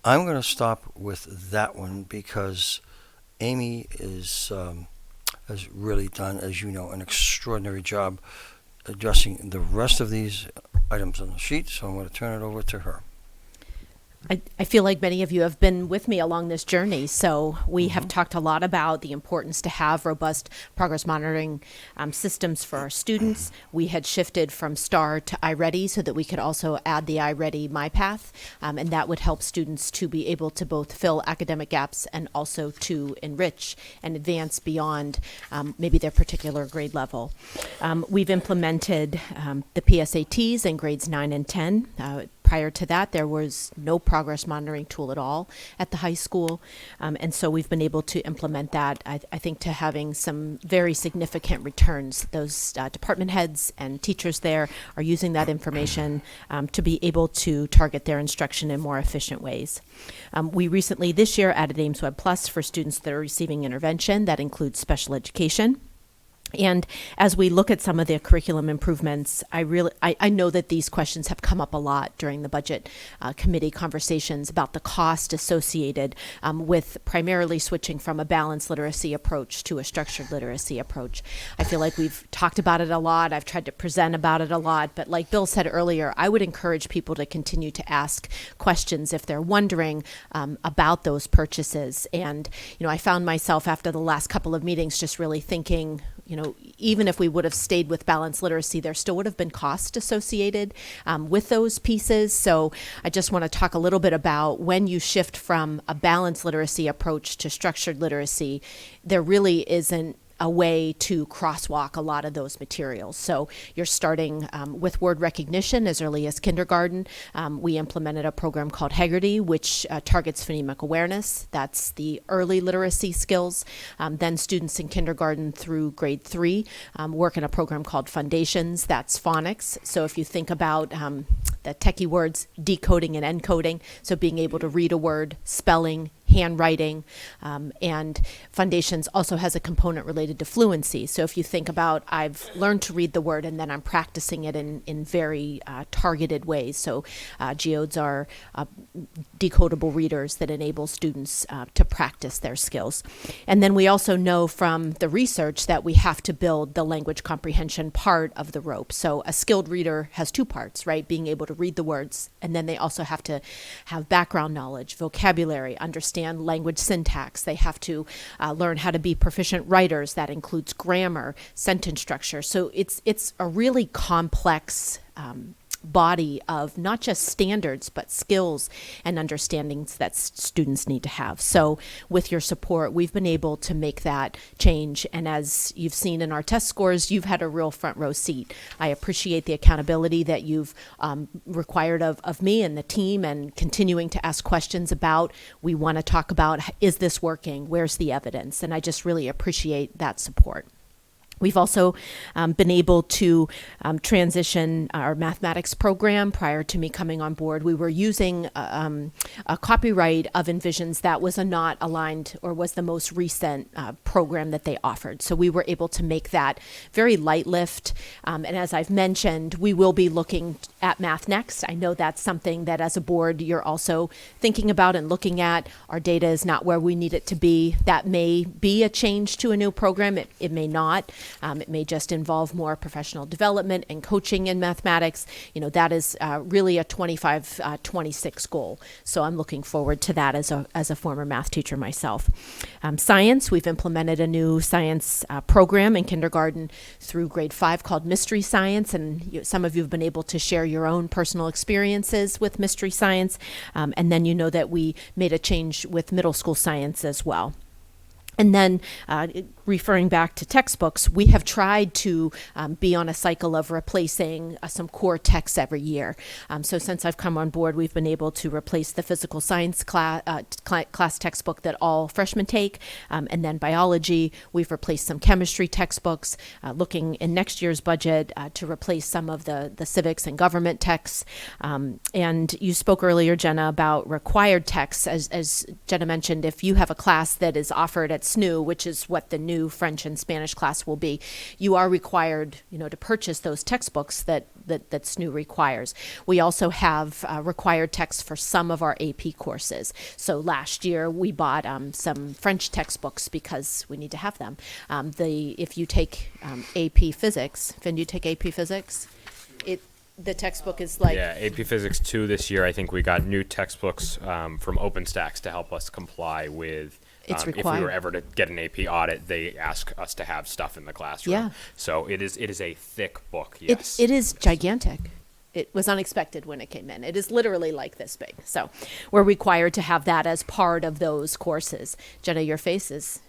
I'm going to stop with that one because Amy has really done, as you know, an extraordinary job addressing the rest of these items on the sheet, so I'm going to turn it over to her.
I feel like many of you have been with me along this journey. So we have talked a lot about the importance to have robust progress monitoring systems for our students. We had shifted from STAR to iReady so that we could also add the iReady MyPath, and that would help students to be able to both fill academic gaps and also to enrich and advance beyond maybe their particular grade level. We've implemented the PSATs in grades 9 and 10. Prior to that, there was no progress monitoring tool at all at the high school. And so we've been able to implement that, I think, to having some very significant returns. Those department heads and teachers there are using that information to be able to target their instruction in more efficient ways. We recently, this year, added AIMSweb Plus for students that are receiving intervention. That includes special education. And as we look at some of the curriculum improvements, I know that these questions have come up a lot during the budget committee conversations about the cost associated with primarily switching from a balanced literacy approach to a structured literacy approach. I feel like we've talked about it a lot. I've tried to present about it a lot. But like Bill said earlier, I would encourage people to continue to ask questions if they're wondering about those purchases. And, I found myself after the last couple of meetings just really thinking, even if we would have stayed with balanced literacy, there still would have been cost associated with those pieces. So I just want to talk a little bit about when you shift from a balanced literacy approach to structured literacy, there really isn't a way to crosswalk a lot of those materials. So you're starting with word recognition as early as kindergarten. We implemented a program called Haggerty, which targets phonemic awareness. That's the early literacy skills. Then students in kindergarten through grade 3 work in a program called Foundations. That's phonics. So if you think about the techie words, decoding and encoding, so being able to read a word, spelling, handwriting, and Foundations also has a component related to fluency. So if you think about, I've learned to read the word and then I'm practicing it in very targeted ways. So geodes are decodable readers that enable students to practice their skills. And then we also know from the research that we have to build the language comprehension part of the rope. So a skilled reader has two parts, right? Being able to read the words, and then they also have to have background knowledge, vocabulary, understand language syntax. They have to learn how to be proficient writers. That includes grammar, sentence structure. So it's a really complex body of not just standards, but skills and understandings that students need to have. So with your support, we've been able to make that change. And as you've seen in our test scores, you've had a real front row seat. I appreciate the accountability that you've required of me and the team, and continuing to ask questions about, we want to talk about, is this working? Where's the evidence? And I just really appreciate that support. We've also been able to transition our mathematics program. Prior to me coming on board, we were using a copyright of Envisions that was not aligned, or was the most recent program that they offered. So we were able to make that very light lift. And as I've mentioned, we will be looking at Math Next. I know that's something that as a board you're also thinking about and looking at. Our data is not where we need it to be. That may be a change to a new program. It may not. It may just involve more professional development and coaching in mathematics. That is really a 25-26 goal. So I'm looking forward to that as a former math teacher myself. Science, we've implemented a new science program in kindergarten through grade 5 called Mystery Science, and some of you have been able to share your own personal experiences with Mystery Science. And then that we made a change with middle school science as well. And then referring back to textbooks, we have tried to be on a cycle of replacing some core texts every year. So since I've come on board, we've been able to replace the physical science class textbook that all freshmen take. And then biology, we've replaced some chemistry textbooks, looking in next year's budget to replace some of the civics and government texts. And you spoke earlier, Jenna, about required texts. As Jenna mentioned, if you have a class that is offered at SNU, which is what the new French and Spanish class will be, you are required, to purchase those textbooks that SNU requires. We also have required texts for some of our AP courses. So last year we bought some French textbooks because we need to have them. If you take AP Physics, Finn, do you take AP Physics? The textbook is like...
Yeah, AP Physics 2 this year. I think we got new textbooks from OpenStax to help us comply with...
It's
if
required.
we were ever to get an AP audit, they ask us to have stuff in the classroom.
Yeah.
So it is a thick book, yes.
It is gigantic. It was unexpected when it came in. It is literally like this big. So we're required to have that as part of those courses. Jenna, your face is,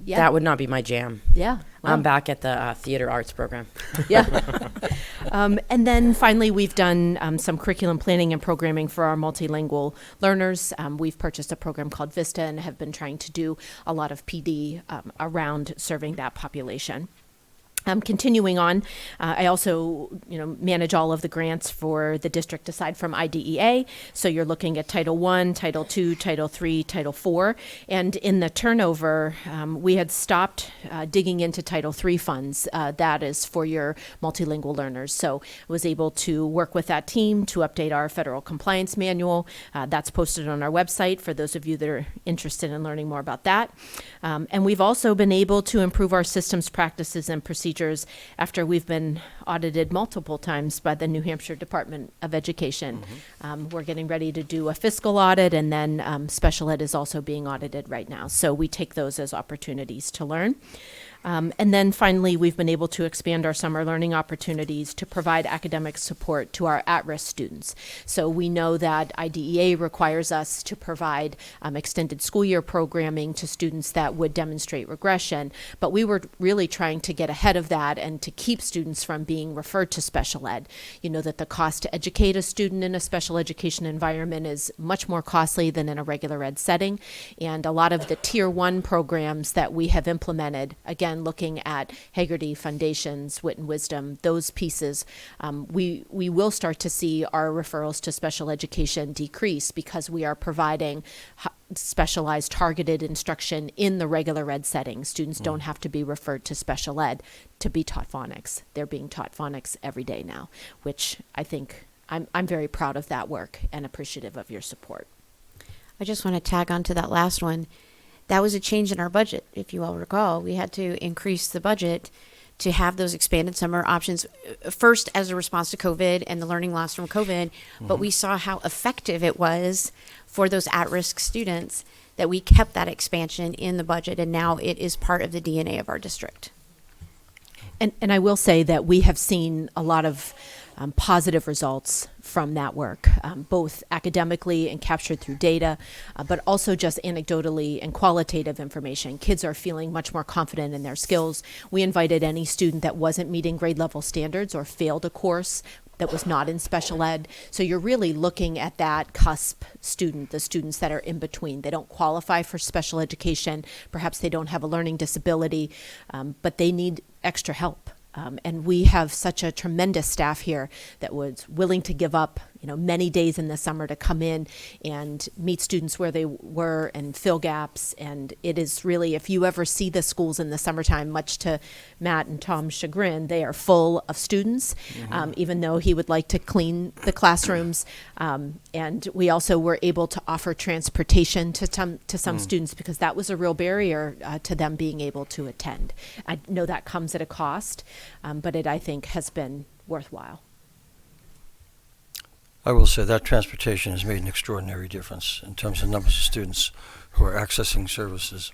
yeah.
That would not be my jam.
Yeah.
I'm back at the theater arts program.
Yeah. And then finally, we've done some curriculum planning and programming for our multilingual learners. We've purchased a program called Vista and have been trying to do a lot of PD around serving that population. Continuing on, I also, manage all of the grants for the district aside from IDEA. So you're looking at Title I, Title II, Title III, Title IV. And in the turnover, we had stopped digging into Title III funds. That is for your multilingual learners. So I was able to work with that team to update our federal compliance manual. That's posted on our website for those of you that are interested in learning more about that. And we've also been able to improve our systems, practices, and procedures after we've been audited multiple times by the New Hampshire Department of Education. Mm-hmm. We're getting ready to do a fiscal audit, and then special ed is also being audited right now. So we take those as opportunities to learn. And then finally, we've been able to expand our summer learning opportunities to provide academic support to our at-risk students. So we know that IDEA requires us to provide extended school year programming to students that would demonstrate regression, but we were really trying to get ahead of that and to keep students from being referred to special ed. You know that the cost to educate a student in a special education environment is much more costly than in a regular ed setting, and a lot of the Tier 1 programs that we have implemented, again, looking at Hagerty, Foundations, Wit and Wisdom, those pieces, we will start to see our referrals to special education decrease because we are providing specialized targeted instruction in the regular ed setting. Students don't have to be referred to special ed to be taught phonics. They're being taught phonics every day now, which I think I'm very proud of that work and appreciative of your support.
I just want to tag on to that last one. That was a change in our budget. If you all recall, we had to increase the budget to have those expanded summer options, first as a response to COVID and the learning loss from COVID, but we saw how effective it was for those at-risk students that we kept that expansion in the budget, and now it is part of the DNA of our district.
And I will say that we have seen a lot of positive results from that work, both academically and captured through data, but also just anecdotally and qualitative information. Kids are feeling much more confident in their skills. We invited any student that wasn't meeting grade level standards or failed a course that was not in special ed. So you're really looking at that cusp student, the students that are in between. They don't qualify for special education. Perhaps they don't have a learning disability, but they need extra help. And we have such a tremendous staff here that was willing to give up, many days in the summer to come in and meet students where they were and fill gaps. And it is really, if you ever see the schools in the summertime, much to Matt and Tom's chagrin, they are full of students, even though he would like to clean the classrooms. And we also were able to offer transportation to some students because that was a real barrier to them being able to attend. I know that comes at a cost, but it, I think, has been worthwhile.
I will say that transportation has made an extraordinary difference in terms of numbers of students who are accessing services.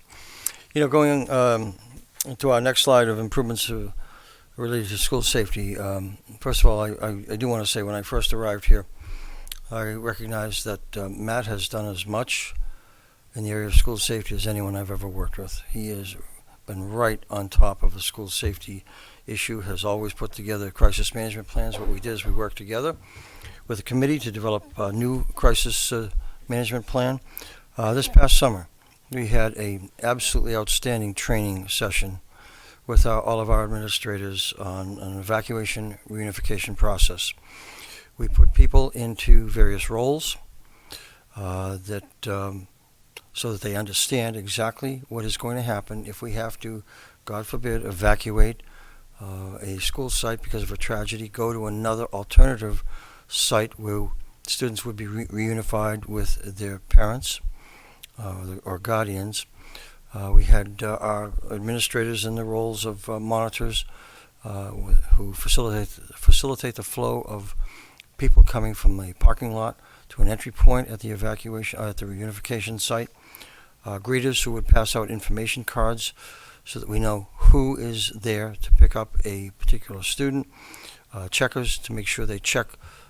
Going to our next slide of improvements related to school safety, first of all, I do want to say when I first arrived here, I recognized that Matt has done as much in the area of school safety as anyone I've ever worked with. He has been right on top of the school safety issue, has always put together crisis management plans. What we did is we worked together with a committee to develop a new crisis management plan. This past summer, we had an absolutely outstanding training session with all of our administrators on an evacuation reunification process. We put people into various roles so that they understand exactly what is going to happen if we have to, God forbid, evacuate a school site because of a tragedy, go to another alternative site where students would be reunified with their parents or guardians. We had our administrators in the roles of monitors who facilitate the flow of people coming from the parking lot to an entry point at the evacuation at the reunification site. Greeters who would pass out information cards so that we know who is there to pick up a particular student. Checkers to make sure they check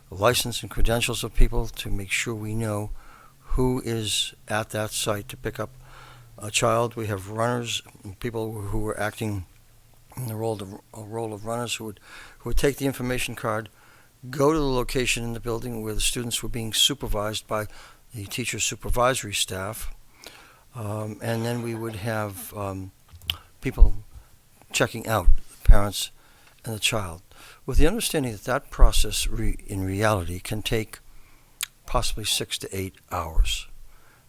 the license and credentials of people to make sure we know who is at that site to pick up a child. We have runners, people who were acting in the role of runners who would take the information card, go to the location in the building where the students were being supervised by the teacher supervisory staff, and then we would have people checking out the parents and the child, with the understanding that that process in reality can take possibly 6 to 8 hours.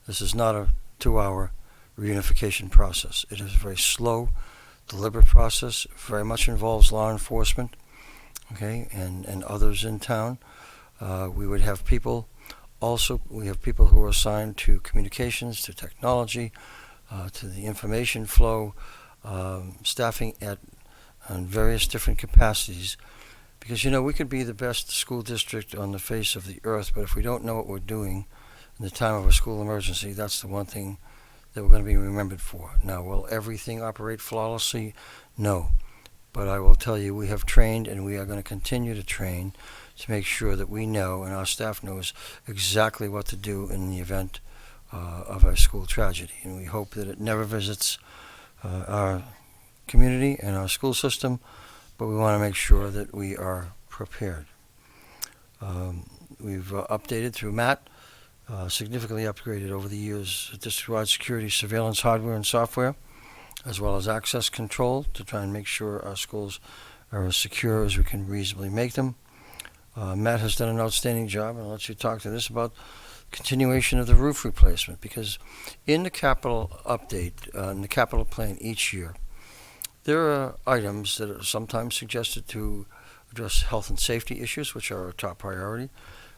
This is not a 2-hour reunification process. It is a very slow, deliberate process. It very much involves law enforcement, and others in town. We would have people we have people who are assigned to communications, to technology, to the information flow, staffing on various different capacities. Because, we could be the best school district on the face of the earth, but if we don't know what we're doing in the time of a school emergency, that's the one thing that we're going to be remembered for. Now, will everything operate flawlessly? No. But I will tell you, we have trained and we are going to continue to train to make sure that we know and our staff knows exactly what to do in the event of a school tragedy. And we hope that it never visits our community and our school system, but we want to make sure that we are prepared. We've updated through Matt, significantly upgraded over the years district-wide security surveillance hardware and software, as well as access control to try and make sure our schools are as secure as we can reasonably make them. Matt has done an outstanding job, and I'll let you talk to this about continuation of the roof replacement, because in the capital update, in the capital plan each year, there are items that are sometimes suggested to address health and safety issues, which are our top priority,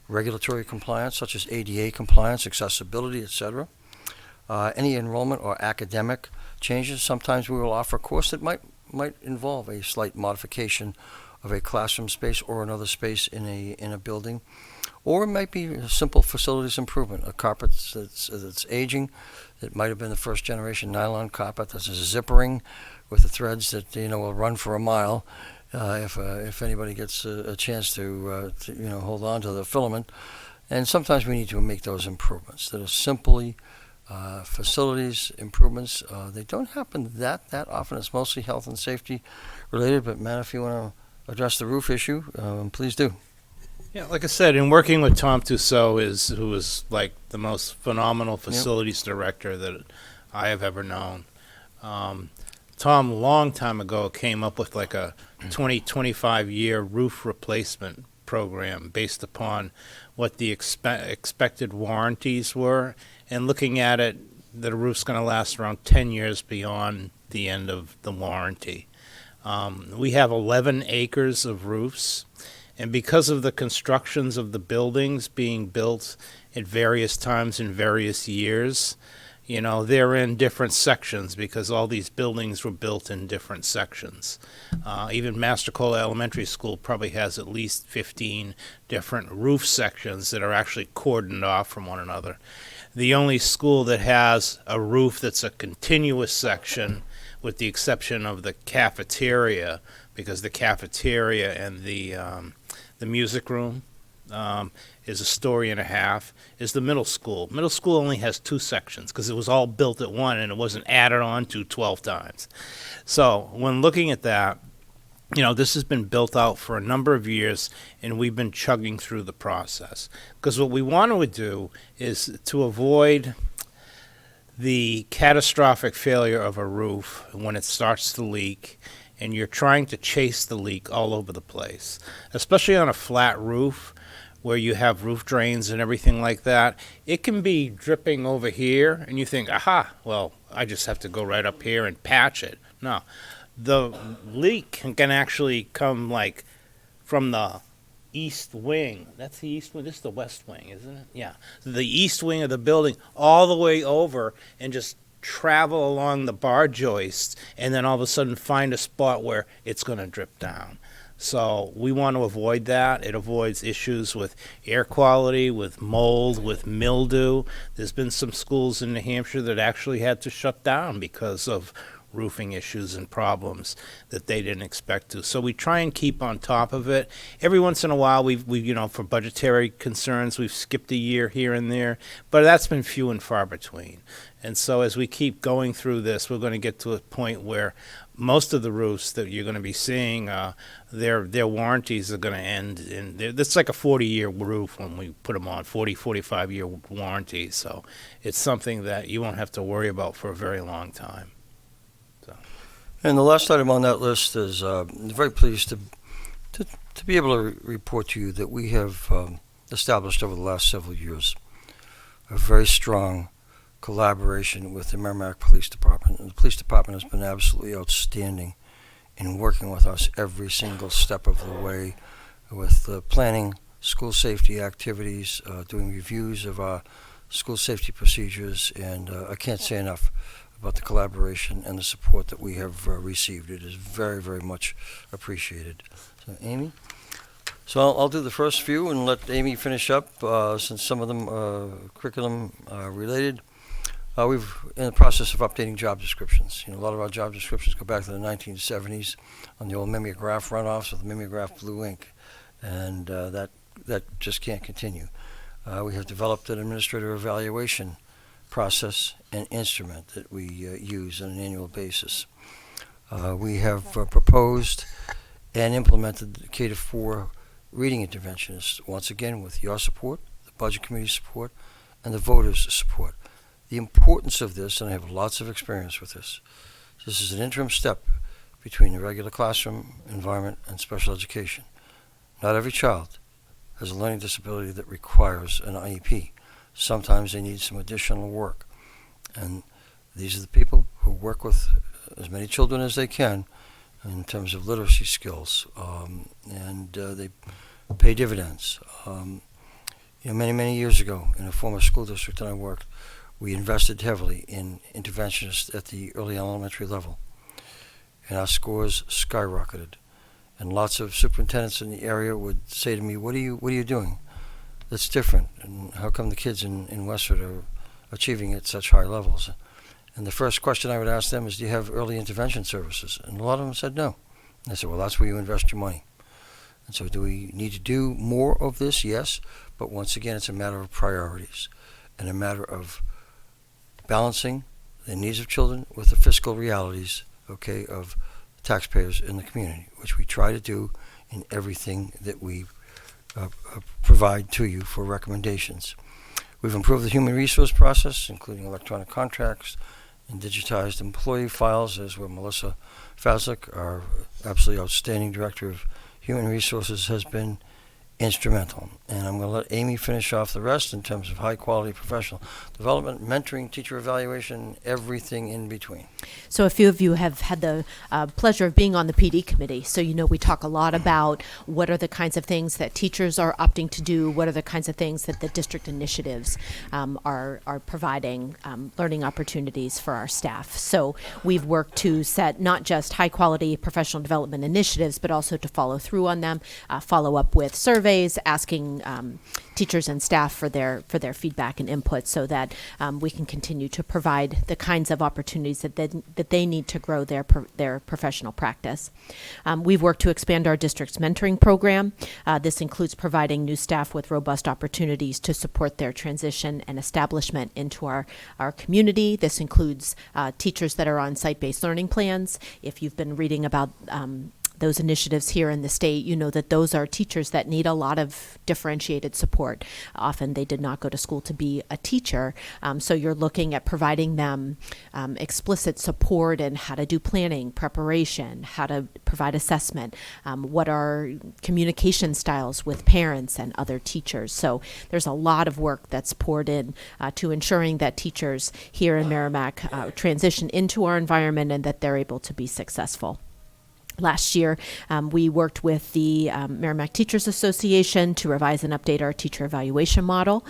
regulatory compliance, such as ADA compliance, accessibility, etc. Any enrollment or academic changes. Sometimes we will offer a course that might involve a slight modification of a classroom space or another space in a building, or it might be a simple facilities improvement. A carpet that's aging, it might have been the first generation nylon carpet that's zippering with the threads that will run for a mile. If anybody gets a chance to hold on to the filament, and sometimes we need to make those improvements that are simply facilities improvements. They don't happen that often. It's mostly health and safety related. But Matt, if you want to address the roof issue, please do.
Yeah, like I said, in working with Tom Tussaud, who is like the most phenomenal facilities director that I have ever known. Tom, a long time ago, came up with like a 25 year roof replacement program based upon what the expected warranties were, and looking at it, the roof's going to last around 10 years beyond the end of the warranty. We have 11 acres of roofs, and because of the constructions of the buildings being built at various times in various years, they're in different sections because all these buildings were built in different sections. Even Mastercola Elementary School probably has at least 15 different roof sections that are actually cordoned off from one another. The only school that has a roof that's a continuous section, with the exception of the cafeteria, because the cafeteria and the music room is a story and a half, is the middle school. Middle school only has 2 sections because it was all built at one and it wasn't added on to 12 times. So when looking at that, this has been built out for a number of years, and we've been chugging through the process. Because what we want to do is to avoid the catastrophic failure of a roof when it starts to leak, and you're trying to chase the leak all over the place, especially on a flat roof where you have roof drains and everything like that. It can be dripping over here, and you think, aha, well, I just have to go right up here and patch it. No. The leak can actually come like from the east wing. That's the east wing. This is the west wing, isn't it? Yeah. The east wing of the building all the way over and just travel along the bar joists, and then all of a sudden find a spot where it's going to drip down. So we want to avoid that. It avoids issues with air quality, with mold, with mildew. There's been some schools in New Hampshire that actually had to shut down because of roofing issues and problems that they didn't expect to. So we try and keep on top of it. Every once in a while, we for budgetary concerns, we've skipped a year here and there, but that's been few and far between. And so as we keep going through this, we're going to get to a point where most of the roofs that you're going to be seeing, their warranties are going to end. It's like a 40-year roof when we put them on, 45-year warranty. So it's something that you won't have to worry about for a very long time.
And the last item on that list is I'm very pleased to be able to report to you that we have established over the last several years a very strong collaboration with the Merrimack Police Department. And the police department has been absolutely outstanding in working with us every single step of the way with planning school safety activities, doing reviews of our school safety procedures, and I can't say enough about the collaboration and the support that we have received. It is very, very much appreciated. So, Amy? So I'll do the first few and let Amy finish up, since some of them are curriculum related. We've in the process of updating job descriptions. A lot of our job descriptions go back to the 1970s on the old mimeograph runoffs with mimeograph blue ink, and that just can't continue. We have developed an administrator evaluation process and instrument that we use on an annual basis. We have proposed and implemented the K-4 reading interventionists, once again with your support, the Budget Committee support, and the voters' support. The importance of this, and I have lots of experience with this is an interim step between the regular classroom environment and special education. Not every child has a learning disability that requires an IEP. sometimes they need some additional work. And these are the people who work with as many children as they can in terms of literacy skills, and they pay dividends. Many years ago, in a former school district that I worked, we invested heavily in interventionists at the early elementary level, and our scores skyrocketed. And lots of superintendents in the area would say to me, "What are you doing that's different? And how come the kids in Westford are achieving at such high levels?" And the first question I would ask them is, "Do you have early intervention services?" And a lot of them said no. And I said, "Well, that's where you invest your money." And so do we need to do more of this? Yes. But once again, it's a matter of priorities and a matter of balancing the needs of children with the fiscal realities, okay, of taxpayers in the community, which we try to do in everything that we provide to you for recommendations. We've improved the human resource process, including electronic contracts and digitized employee files, as where Melissa Fazlick, our absolutely outstanding Director of Human Resources, has been instrumental. And I'm going to let Amy finish off the rest in terms of high-quality professional development, mentoring, teacher evaluation, everything in between.
So a few of you have had the pleasure of being on the PD committee. So we talk a lot about what are the kinds of things that teachers are opting to do, what are the kinds of things that the district initiatives are providing learning opportunities for our staff. So we've worked to set not just high quality professional development initiatives, but also to follow through on them, follow up with surveys, asking teachers and staff for their feedback and input, so that we can continue to provide the kinds of opportunities that they need to grow their professional practice. We've worked to expand our district's mentoring program. This includes providing new staff with robust opportunities to support their transition and establishment into our community. This includes teachers that are on site-based learning plans. If you've been reading about those initiatives here in the state, you know that those are teachers that need a lot of differentiated support. Often they did not go to school to be a teacher, so you're looking at providing them explicit support in how to do planning, preparation, how to provide assessment, what are communication styles with parents and other teachers. So there's a lot of work that's poured in to ensuring that teachers here in Merrimack transition into our environment and that they're able to be successful. Last year, we worked with the Merrimack Teachers Association to revise and update our teacher evaluation model.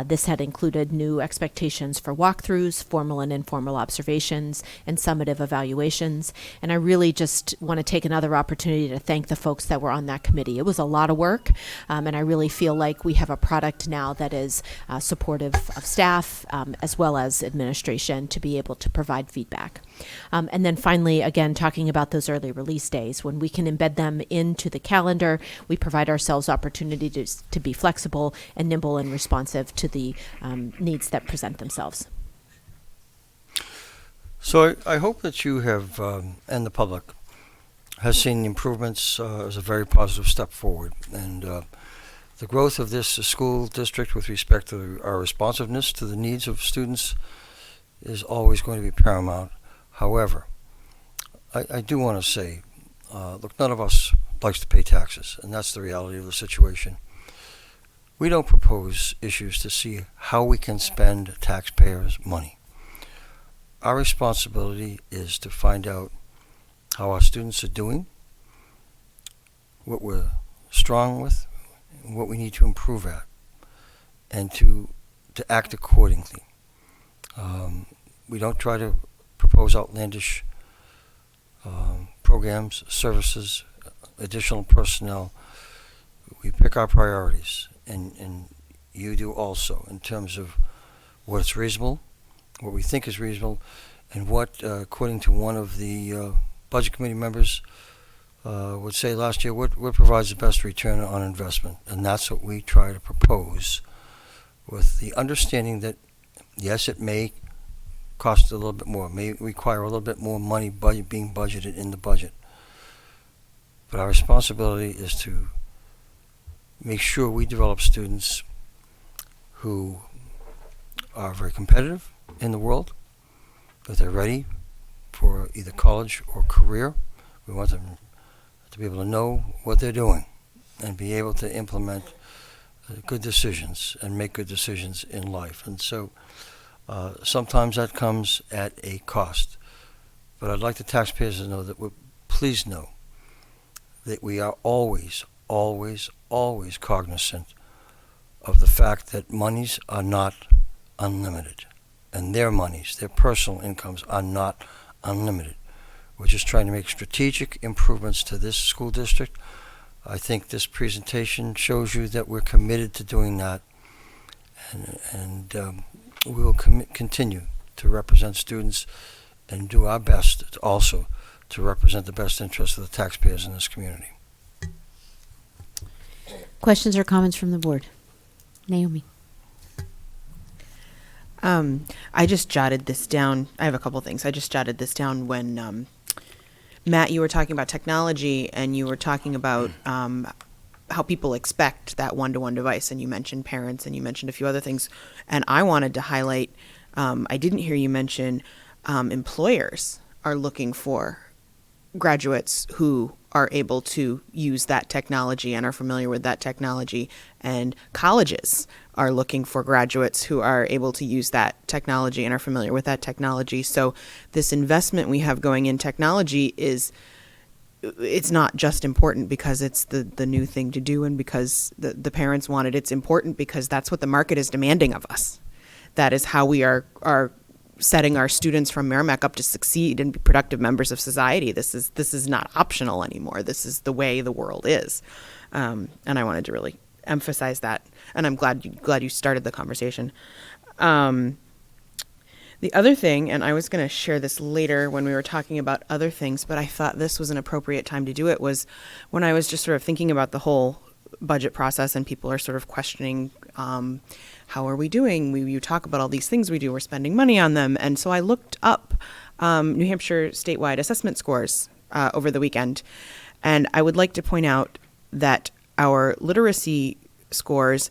This had included new expectations for walkthroughs, formal and informal observations, and summative evaluations. And I really just want to take another opportunity to thank the folks that were on that committee. It was a lot of work, and I really feel like we have a product now that is supportive of staff as well as administration to be able to provide feedback. And then finally, again, talking about those early release days. When we can embed them into the calendar, we provide ourselves opportunity to be flexible and nimble and responsive to the needs that present themselves.
So I hope that you have, and the public, has seen the improvements as a very positive step forward. And the growth of this school district with respect to our responsiveness to the needs of students is always going to be paramount. However, I do want to say, look, none of us likes to pay taxes, and that's the reality of the situation. We don't propose issues to see how we can spend taxpayers' money. Our responsibility is to find out how our students are doing, what we're strong with, and what we need to improve at, and to act accordingly. We don't try to propose outlandish programs, services, additional personnel. We pick our priorities, and you do also, in terms of what's reasonable, what we think is reasonable, and what, according to one of the budget committee members, would say last year, what provides the best return on investment. And that's what we try to propose, with the understanding that, yes, it may cost a little bit more, may require a little bit more money being budgeted in the budget. But our responsibility is to make sure we develop students who are very competitive in the world, that they're ready for either college or career. We want them to be able to know what they're doing and be able to implement good decisions and make good decisions in life. And so sometimes that comes at a cost. But I'd like the taxpayers to know that please know that we are always, always, always cognizant of the fact that monies are not unlimited. And their monies, their personal incomes are not unlimited. We're just trying to make strategic improvements to this school district. I think this presentation shows you that we're committed to doing that. And we will continue to represent students and do our best also to represent the best interests of the taxpayers in this community.
Questions or comments from the board? Naomi.
I just jotted this down. I have a couple things. I just jotted this down when Matt, you were talking about technology, and you were talking about how people expect that one-to-one device, and you mentioned parents, and you mentioned a few other things. And I wanted to highlight, I didn't hear you mention employers are looking for graduates who are able to use that technology and are familiar with that technology, and colleges are looking for graduates who are able to use that technology and are familiar with that technology. So this investment we have going in technology it's not just important because it's the new thing to do and because the parents want it. It's important because that's what the market is demanding of us. That is how we are setting our students from Merrimack up to succeed and be productive members of society. This is not optional anymore. This is the way the world is. And I wanted to really emphasize that. And I'm glad you started the conversation. The other thing, and I was going to share this later when we were talking about other things, but I thought this was an appropriate time to do it, was when I was just sort of thinking about the whole budget process and people are sort of questioning, how are we doing? You talk about all these things we do, we're spending money on them. And so I looked up New Hampshire statewide assessment scores over the weekend. And I would like to point out that our literacy scores,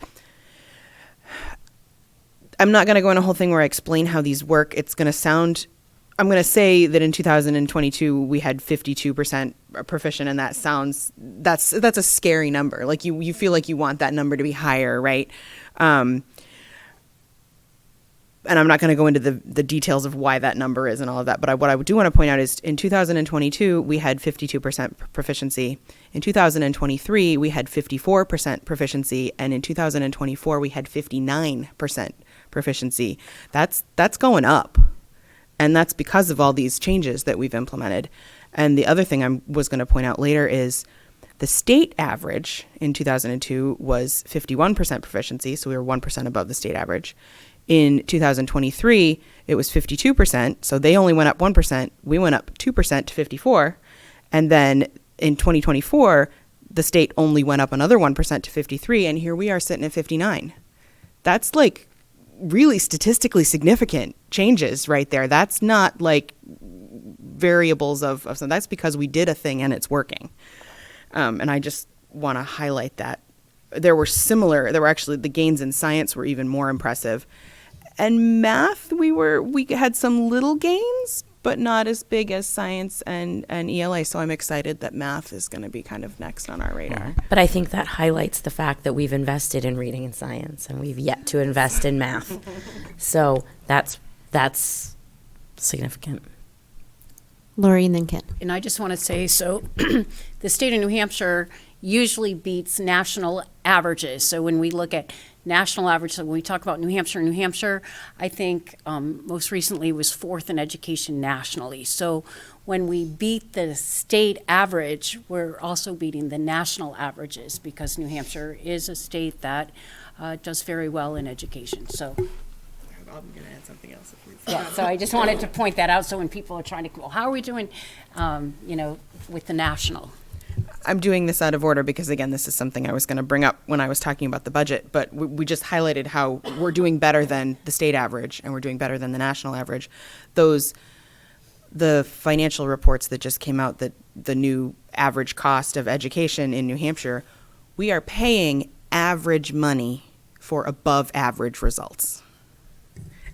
I'm not going to go in a whole thing where I explain how these work. It's going to sound, I'm going to say that in 2022 we had 52% proficient, and that's a scary number. Like you feel like you want that number to be higher, right? And I'm not going to go into the details of why that number is and all of that, but what I do want to point out is in 2022 we had 52% proficiency. In 2023 we had 54% proficiency, and in 2024 we had 59% proficiency. That's going up, and that's because of all these changes that we've implemented. And the other thing I was going to point out later is the state average in 2002 was 51% proficiency, so we were 1% above the state average. In 2023, it was 52%, so they only went up 1%. We went up 2% to 54. And then in 2024, the state only went up another 1% to 53, and here we are sitting at 59. That's like really statistically significant changes right there. That's not like variables of something. That's because we did a thing and it's working. And I just want to highlight that. There were actually, the gains in science were even more impressive. And math, we had some little gains, but not as big as science and ELA. So I'm excited that math is going to be kind of next on our radar.
But I think that highlights the fact that we've invested in reading and science, and we've yet to invest in math. So that's significant.
Lori and then Ken.
And I just want to say, so the state of New Hampshire usually beats national averages. So when we look at national average, so when we talk about New Hampshire, I think most recently was fourth in education nationally. So when we beat the state average, we're also beating the national averages, because New Hampshire is a state that does very well in education. So
I'm going to add something else.
yeah, so I just wanted to point that out. So when people are trying to, well, how are we doing, with the national?
I'm doing this out of order because, again, this is something I was going to bring up when I was talking about the budget, but we just highlighted how we're doing better than the state average and we're doing better than the national average. The financial reports that just came out, that the new average cost of education in New Hampshire, we are paying average money for above average results.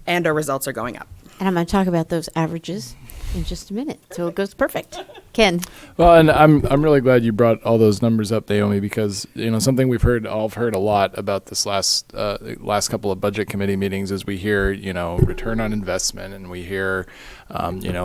And our results are going up.
And I'm going to talk about those averages in just a minute, so it goes perfect. Ken.
Well, and I'm really glad you brought all those numbers up, Naomi, because something we've heard a lot about this last couple of budget committee meetings is we hear return on investment, and we hear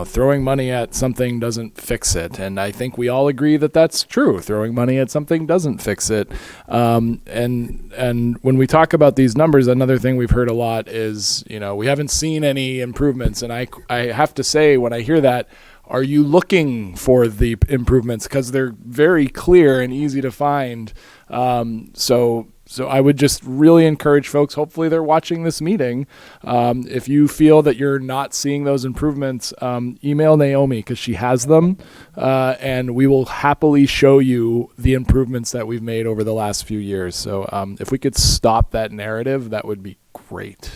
throwing money at something doesn't fix it, and I think we all agree that that's true. Throwing money at something doesn't fix it, and when we talk about these numbers, another thing we've heard a lot is we haven't seen any improvements, and I have to say when I hear that. Are you looking for the improvements? Because they're very clear and easy to find. So I would just really encourage folks, hopefully they're watching this meeting. If you feel that you're not seeing those improvements, email Naomi because she has them. And we will happily show you the improvements that we've made over the last few years. So if we could stop that narrative, that would be great.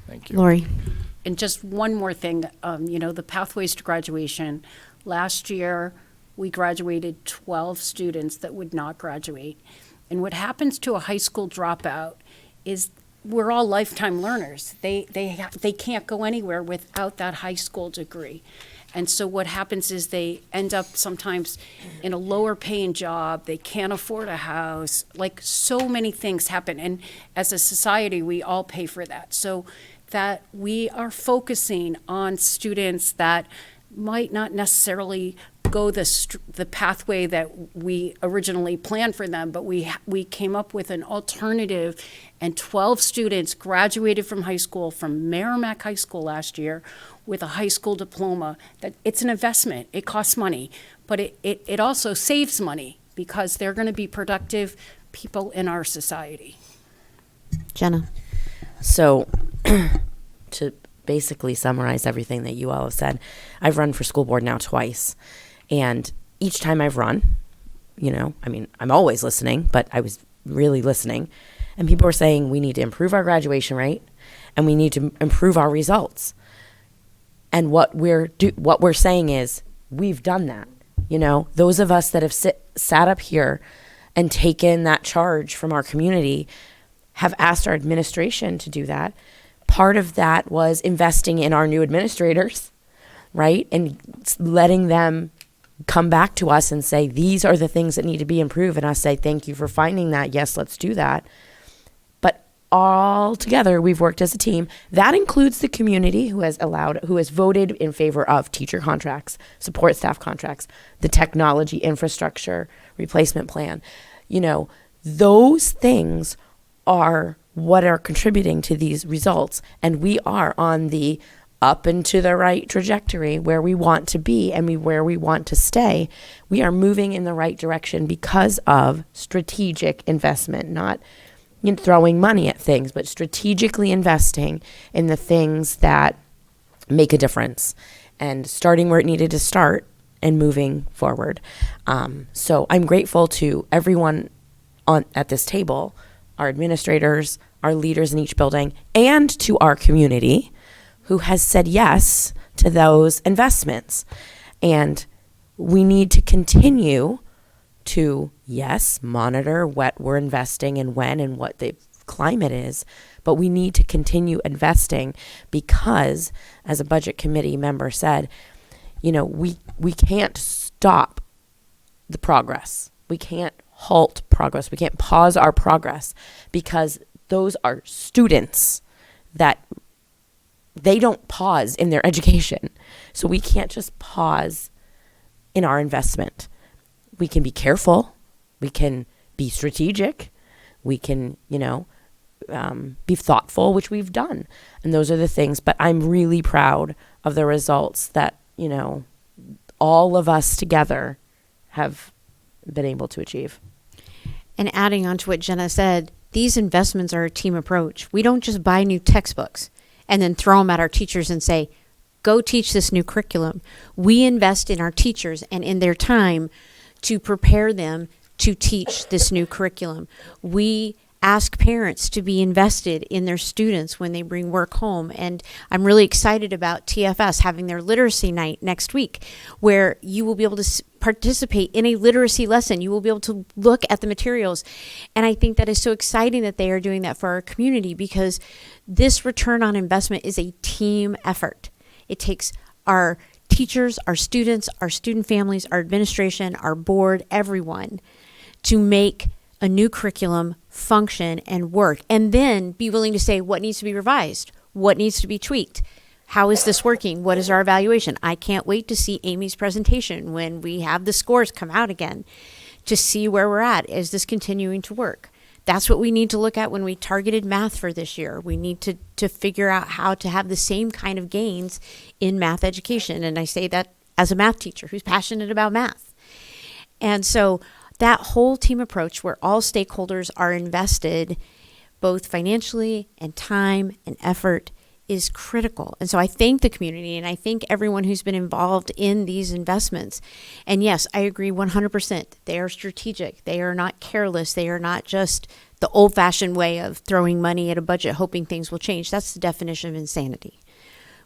Thank you.
Lori.
And just one more thing, the Pathways to Graduation. Last year, we graduated 12 students that would not graduate. And what happens to a high school dropout is we're all lifetime learners. They can't go anywhere without that high school degree. And so what happens is they end up sometimes in a lower paying job. They can't afford a house. Like, so many things happen. And as a society, we all pay for that. So that we are focusing on students that might not necessarily go the pathway that we originally planned for them, but we came up with an alternative, and 12 students graduated from high school, from Merrimack High School last year, with a high school diploma. That it's an investment. It costs money, but it also saves money because they're going to be productive people in our society.
Jenna.
So to basically summarize everything that you all have said, I've run for school board now twice. And each time I've run, I'm always listening, but I was really listening. And people were saying we need to improve our graduation rate and we need to improve our results. And what we're saying is we've done that. Those of us that have sat up here and taken that charge from our community have asked our administration to do that. Part of that was investing in our new administrators, right? And letting them come back to us and say, these are the things that need to be improved. And us say, thank you for finding that. Yes, let's do that. But all together, we've worked as a team. That includes the community who has voted in favor of teacher contracts, support staff contracts, the technology infrastructure replacement plan. Those things are what are contributing to these results. And we are on the up and to the right trajectory where we want to be and where we want to stay. We are moving in the right direction because of strategic investment, not throwing money at things, but strategically investing in the things that make a difference and starting where it needed to start and moving forward. So I'm grateful to everyone at this table, our administrators, our leaders in each building, and to our community who has said yes to those investments. And we need to continue to, yes, monitor what we're investing in when and what the climate is, but we need to continue investing because, as a budget committee member said, we can't stop the progress. We can't halt progress. We can't pause our progress because those are students that they don't pause in their education. So we can't just pause in our investment. We can be careful. We can be strategic. We can, be thoughtful, which we've done. And those are the things. But I'm really proud of the results that, all of us together have been able to achieve.
And adding on to what Jenna said, these investments are a team approach. We don't just buy new textbooks and then throw them at our teachers and say, go teach this new curriculum. We invest in our teachers and in their time to prepare them to teach this new curriculum. We ask parents to be invested in their students when they bring work home. And I'm really excited about TFS having their literacy night next week, where you will be able to participate in a literacy lesson. You will be able to look at the materials. And I think that is so exciting that they are doing that for our community, because this return on investment is a team effort. It takes our teachers, our students, our student families, our administration, our board, everyone, to make a new curriculum function and work, and then be willing to say what needs to be revised, what needs to be tweaked. How is this working? What is our evaluation? I can't wait to see Amy's presentation when we have the scores come out again to see where we're at. Is this continuing to work? That's what we need to look at when we targeted math for this year. We need to figure out how to have the same kind of gains in math education. And I say that as a math teacher who's passionate about math. And so that whole team approach where all stakeholders are invested, both financially and time and effort, is critical. And so I thank the community and I thank everyone who's been involved in these investments. And yes, I agree 100%. They are strategic. They are not careless. They are not just the old-fashioned way of throwing money at a budget hoping things will change. That's the definition of insanity.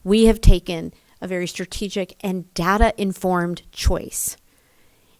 We have taken a very strategic and data-informed choice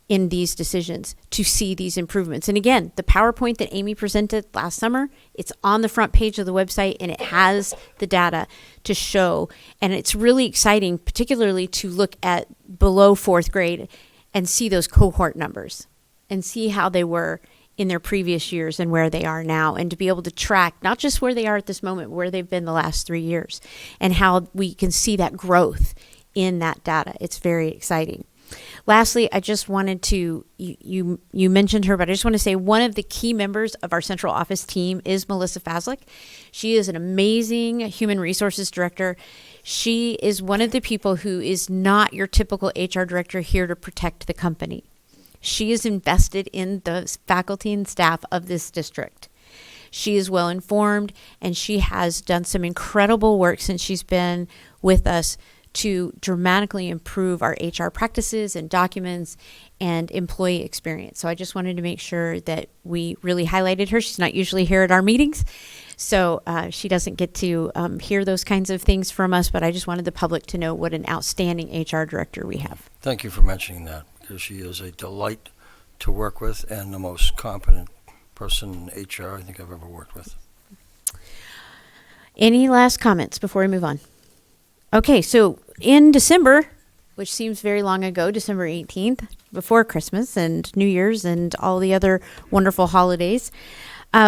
in these decisions to see these improvements. And again, the PowerPoint that Amy presented last summer, it's on the front page of the website and it has the data to show. And it's really exciting, particularly to look at below fourth grade and see those cohort numbers and see how they were in their previous years and where they are now, and to be able to track not just where they are at this moment, where they've been the last 3 years, and how we can see that growth in that data. It's very exciting. Lastly, I just wanted to, you mentioned her, but I just want to say one of the key members of our central office team is Melissa Fazlick. She is an amazing human resources director. She is one of the people who is not your typical HR director here to protect the company. She is invested in the faculty and staff of this district. She is well informed, and she has done some incredible work since she's been with us to dramatically improve our HR practices and documents and employee experience. So I just wanted to make sure that we really highlighted her. She's not usually here at our meetings, so she doesn't get to hear those kinds of things from us, but I just wanted the public to know what an outstanding HR director we have.
Thank you for mentioning that, because she is a delight to work with and the most competent person in HR I think I've ever worked with.
Any last comments before we move on? Okay, so in December, which seems very long ago, December 18th, before Christmas and New Year's and all the other wonderful holidays,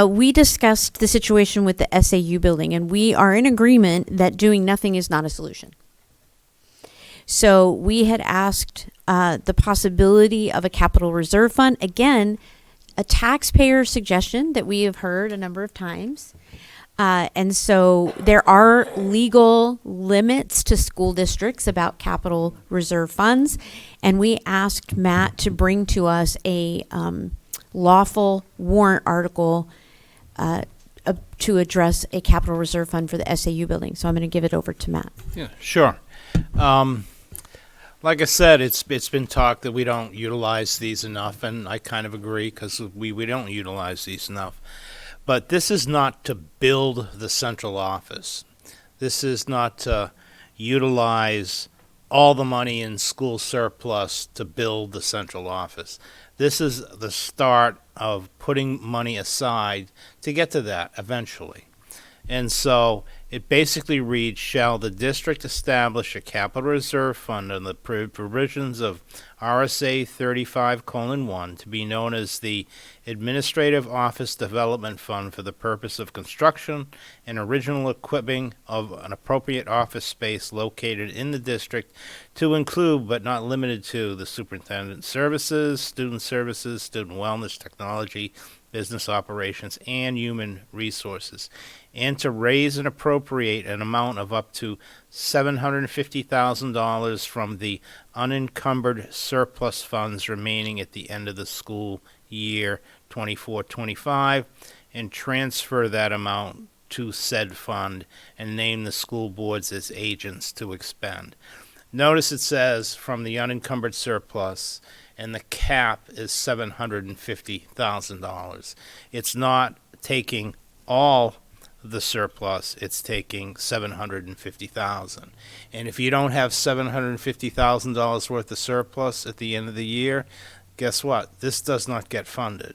we discussed the situation with the SAU building, and we are in agreement that doing nothing is not a solution. So we had asked the possibility of a capital reserve fund, again, a taxpayer suggestion that we have heard a number of times. And so there are legal limits to school districts about capital reserve funds. And we asked Matt to bring to us a lawful warrant article to address a capital reserve fund for the SAU building. So I'm going to give it over to Matt.
Yeah, sure. Like I said, it's been talked that we don't utilize these enough, and I kind of agree, because we don't utilize these enough. But this is not to build the central office. This is not to utilize all the money in school surplus to build the central office. This is the start of putting money aside to get to that eventually. And so it basically reads, shall the district establish a capital reserve fund on the provisions of RSA 35:1 to be known as the Administrative Office Development Fund for the purpose of construction and original equipping of an appropriate office space located in the district, to include but not limited to the superintendent services, student wellness, technology, business operations, and human resources, and to raise and appropriate an amount of up to $750,000 from the unencumbered surplus funds remaining at the end of the school year 24-25, and transfer that amount to said fund and name the school boards as agents to expend. Notice it says from the unencumbered surplus, and the cap is $750,000. It's not taking all the surplus, it's taking $750,000. And if you don't have $750,000 worth of surplus at the end of the year, guess what? This does not get funded.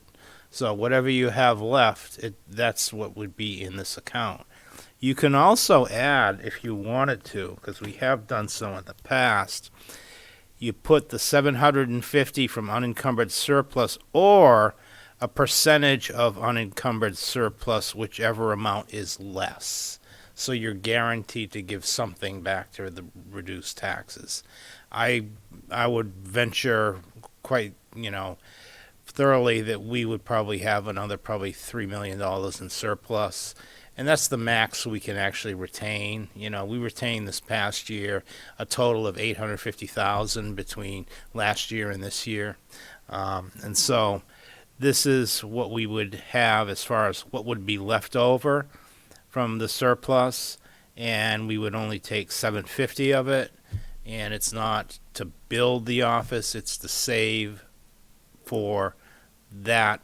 So whatever you have left, that's what would be in this account. You can also add, if you wanted to, because we have done so in the past, you put the 750 from unencumbered surplus or a percentage of unencumbered surplus, whichever amount is less. So you're guaranteed to give something back to the reduced taxes. I would venture quite, thoroughly that we would probably have another probably $3 million in surplus. And that's the max we can actually retain. We retained this past year a total of $850,000 between last year and this year. And so this is what we would have as far as what would be left over from the surplus. And we would only take $750 of it. And it's not to build the office, it's to save for that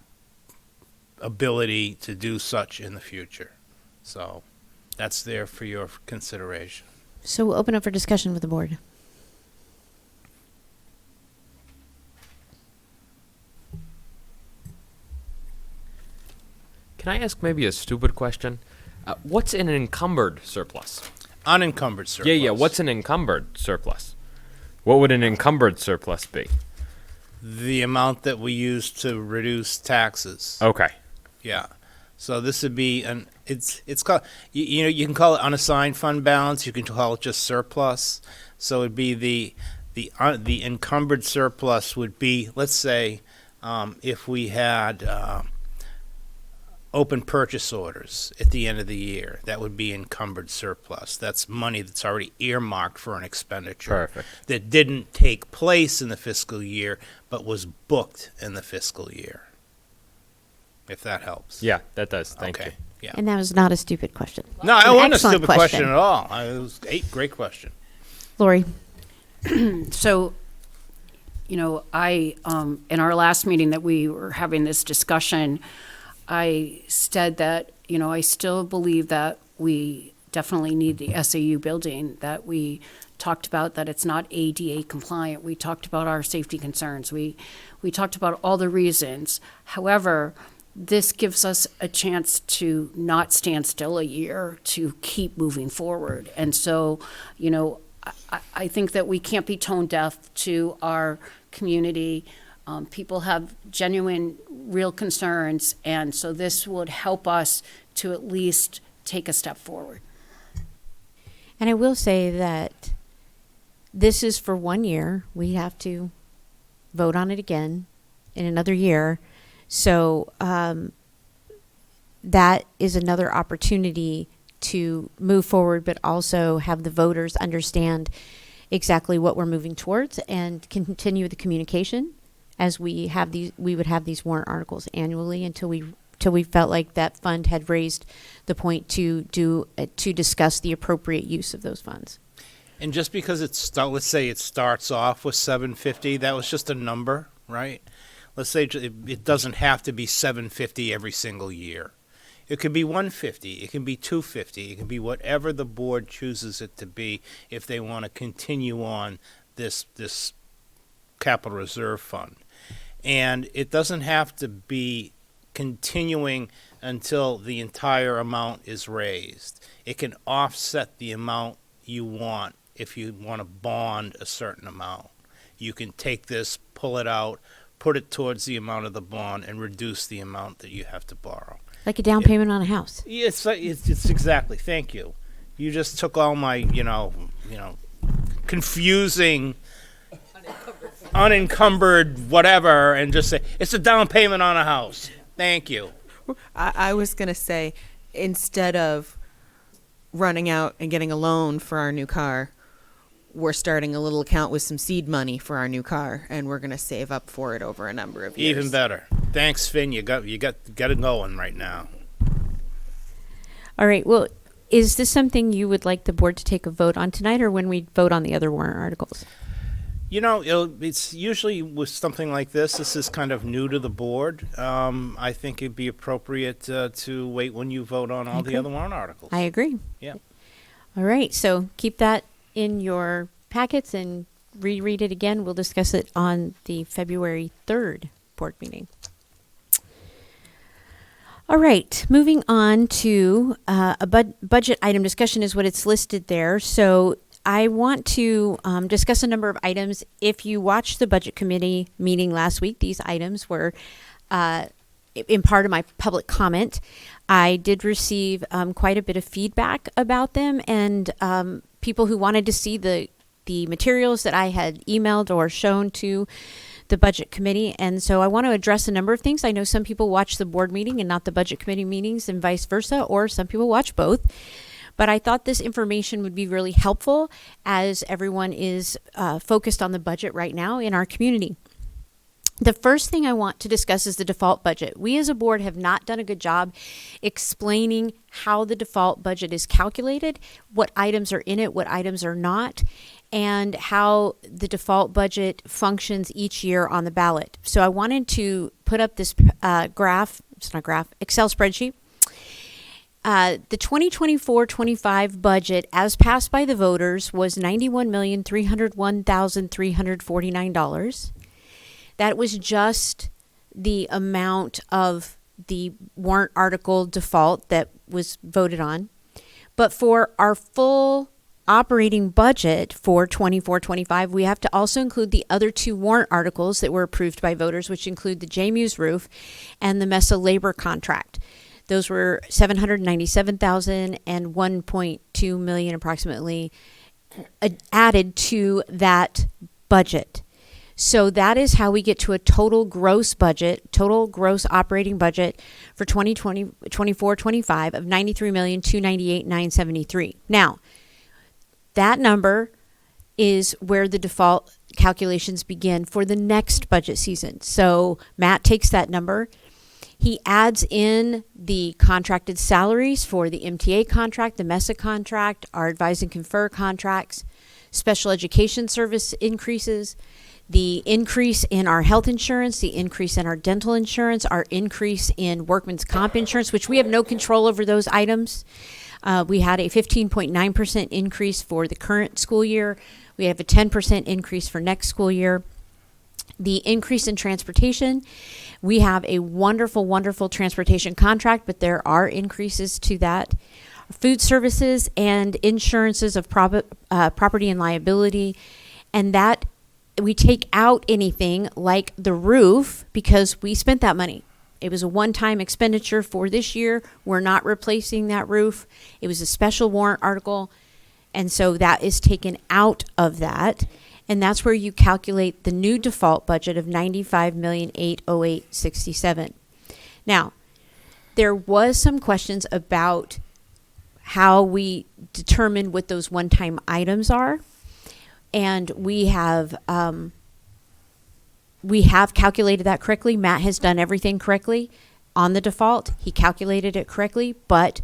ability to do such in the future. So that's there for your consideration.
So we'll open up for discussion with the board.
Can I ask maybe a stupid question? What's an encumbered surplus?
Unencumbered surplus.
Yeah. What's an encumbered surplus? What would an encumbered surplus be?
The amount that we use to reduce taxes.
Okay.
Yeah. So this would be it's called you can call it unassigned fund balance. You can call it just surplus. So it'd be the encumbered surplus would be, let's say, if we had open purchase orders at the end of the year, that would be encumbered surplus. That's money that's already earmarked for an expenditure.
Perfect.
That didn't take place in the fiscal year, but was booked in the fiscal year. If that helps.
Yeah, that does. Thank you.
Yeah.
And that was not a stupid question.
No, it
An
wasn't a
excellent
stupid question at all. It was a great question.
Lori.
So, I, in our last meeting that we were having this discussion, I said that, I still believe that we definitely need the SAU building, that we talked about that it's not ADA compliant. We talked about our safety concerns. We talked about all the reasons. However, this gives us a chance to not stand still a year, to keep moving forward. And so, I think that we can't be tone deaf to our community. People have genuine, real concerns, and so this would help us to at least take a step forward.
And I will say that this is for 1 year. We have to vote on it again in another year. So that is another opportunity to move forward, but also have the voters understand exactly what we're moving towards and continue the communication as we would have these warrant articles annually until we felt like that fund had raised the point to discuss the appropriate use of those funds.
And just because let's say it starts off with 750, that was just a number, right? Let's say it doesn't have to be 750 every single year. It could be 150, it can be 250, it can be whatever the board chooses it to be if they want to continue on this capital reserve fund. And it doesn't have to be continuing until the entire amount is raised. It can offset the amount you want if you want to bond a certain amount. You can take this, pull it out, put it towards the amount of the bond, and reduce the amount that you have to borrow.
Like a down payment on a house.
It's exactly. Thank you. You just took all my, confusing, unencumbered whatever, and just say it's a down payment on a house. Thank you.
I was going to say, instead of running out and getting a loan for our new car, we're starting a little account with some seed money for our new car, and we're going to save up for it over a number of years.
Even better. Thanks, Finn. You got it going right now.
All right. Well, is this something you would like the board to take a vote on tonight, or when we vote on the other warrant articles?
It's usually with something like this. This is kind of new to the board. I think it'd be appropriate to wait when you vote on all the other warrant articles.
I agree.
Yeah.
All right. So keep that in your packets and reread it again. We'll discuss it on the February 3rd board meeting. All right, moving on to a budget item discussion is what it's listed there. So I want to discuss a number of items. If you watched the budget committee meeting last week, these items were in part of my public comment. I did receive quite a bit of feedback about them, and people who wanted to see the materials that I had emailed or shown to the budget committee. And so I want to address a number of things. I know some people watch the board meeting and not the budget committee meetings, and vice versa, or some people watch both. But I thought this information would be really helpful as everyone is focused on the budget right now in our community. The first thing I want to discuss is the default budget. We as a board have not done a good job explaining how the default budget is calculated, what items are in it, what items are not, and how the default budget functions each year on the ballot. So I wanted to put up this Excel spreadsheet. The 2024-25 budget, as passed by the voters, was $91,301,349. That was just the amount of the warrant article default that was voted on. But for our full operating budget for 24-25, we have to also include the other two warrant articles that were approved by voters, which include the JMU's roof and the MESA labor contract. Those were $797,000 and $1.2 million approximately added to that budget. So that is how we get to a total gross operating budget for 2024-25 of $93,298,973. Now, that number is where the default calculations begin for the next budget season. So Matt takes that number. He adds in the contracted salaries for the MTA contract, the MESA contract, our advise and confer contracts, special education service increases, the increase in our health insurance, the increase in our dental insurance, our increase in workman's comp insurance, which we have no control over those items. We had a 15.9% increase for the current school year. We have a 10% increase for next school year. The increase in transportation, we have a wonderful, wonderful transportation contract, but there are increases to that. Food services and insurances of property and liability, and that we take out anything like the roof because we spent that money. It was a one-time expenditure for this year. We're not replacing that roof. It was a special warrant article, and so that is taken out of that. And that's where you calculate the new default budget of $95,808,067. Now, there was some questions about how we determine what those one-time items are, and we have calculated that correctly. Matt has done everything correctly on the default. He calculated it correctly, but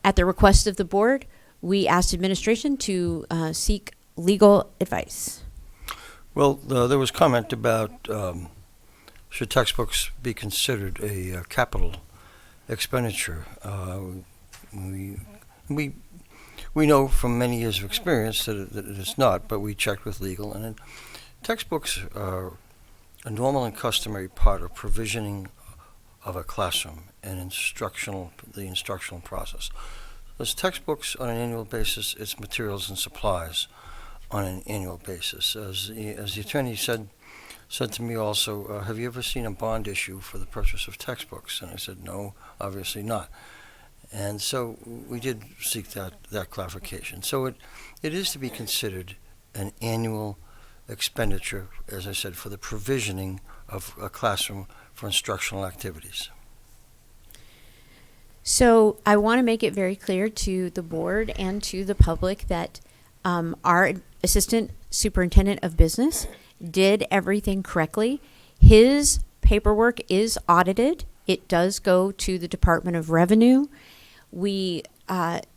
at the request of the board, we asked administration to seek legal advice.
Well, there was comment about should textbooks be considered a capital expenditure. We know from many years of experience that it is not, but we checked with legal, and textbooks are a normal and customary part of provisioning of a classroom and the instructional process. As textbooks on an annual basis, it's materials and supplies on an annual basis. As the attorney said to me also, have you ever seen a bond issue for the purchase of textbooks? And I said, no, obviously not. And so we did seek that clarification. So it is to be considered an annual expenditure, as I said, for the provisioning of a classroom for instructional activities.
So I want to make it very clear to the board and to the public that our assistant superintendent of business did everything correctly. His paperwork is audited. It does go to the Department of Revenue.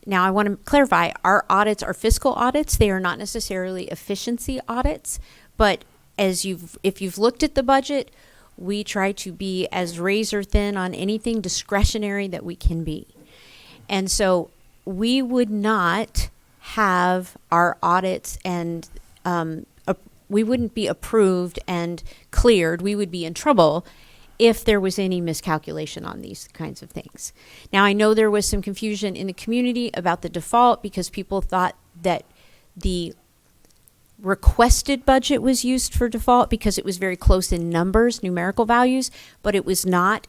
Now I want to clarify, our audits are fiscal audits. They are not necessarily efficiency audits, but if you've looked at the budget, we try to be as razor thin on anything discretionary that we can be. And so we would not have our audits and we wouldn't be approved and cleared. We would be in trouble if there was any miscalculation on these kinds of things. Now, I know there was some confusion in the community about the default because people thought that the requested budget was used for default because it was very close in numbers, numerical values, but it was not.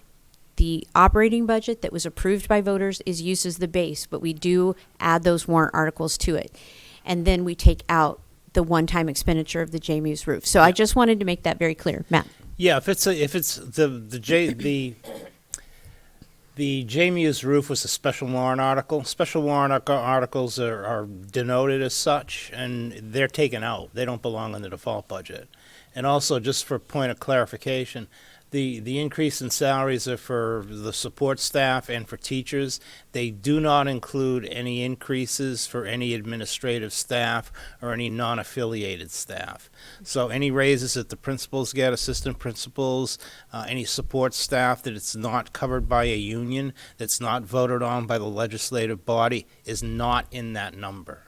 The operating budget that was approved by voters is used as the base, but we do add those warrant articles to it. And then we take out the one-time expenditure of the JMU's roof. So I just wanted to make that very clear. Matt.
Yeah, if it's the JMU's roof was a special warrant article. Special warrant articles are denoted as such, and they're taken out. They don't belong in the default budget. And also, just for point of clarification, the increase in salaries are for the support staff and for teachers. They do not include any increases for any administrative staff or any non-affiliated staff. So any raises that the principals get, assistant principals, any support staff that it's not covered by a union, that's not voted on by the legislative body, is not in that number.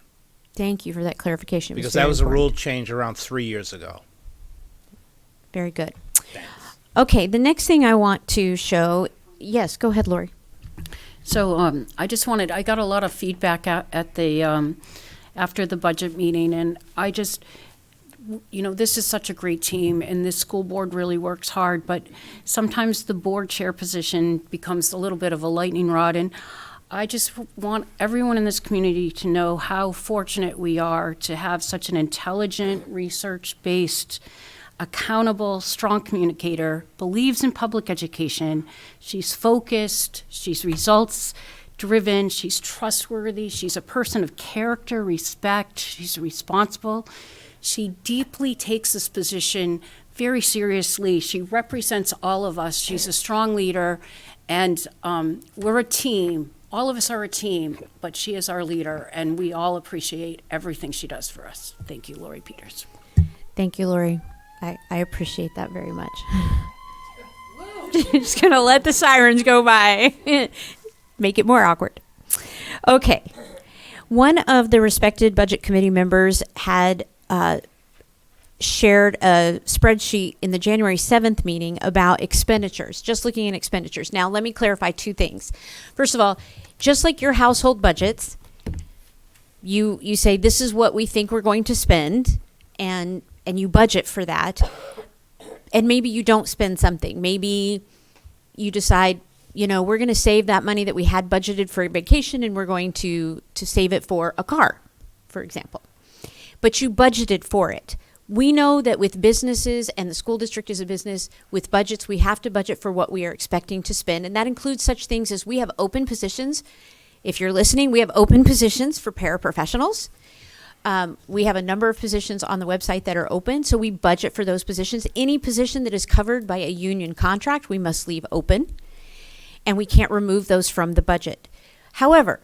Thank you for that clarification.
Because
very
that was a rule
important.
change around 3 years ago.
Very good. Okay, the next thing I want to show, yes, go ahead, Lori.
So I got a lot of feedback at the, after the budget meeting, and I just, this is such a great team, and this school board really works hard, but sometimes the board chair position becomes a little bit of a lightning rod, and I just want everyone in this community to know how fortunate we are to have such an intelligent, research-based, accountable, strong communicator, believes in public education. She's focused, she's results driven, she's trustworthy, she's a person of character, respect, she's responsible. She deeply takes this position very seriously. She represents all of us. She's a strong leader, and we're a team. All of us are a team, but she is our leader, and we all appreciate everything she does for us. Thank you, Lori Peters.
Thank you, Lori. I appreciate that very much. Just gonna let the sirens go by. Make it more awkward. Okay. One of the respected budget committee members had shared a spreadsheet in the January 7th meeting about expenditures, just looking at expenditures. Now, let me clarify two things. First of all, just like your household budgets, you say this is what we think we're going to spend, and you budget for that, and maybe you don't spend something. Maybe you decide, we're going to save that money that we had budgeted for a vacation, and we're going to save it for a car, for example. But you budgeted for it. We know that with businesses, and the school district is a business, with budgets, we have to budget for what we are expecting to spend, and that includes such things as we have open positions. If you're listening, we have open positions for paraprofessionals. We have a number of positions on the website that are open, so we budget for those positions. Any position that is covered by a union contract, we must leave open, and we can't remove those from the budget. However,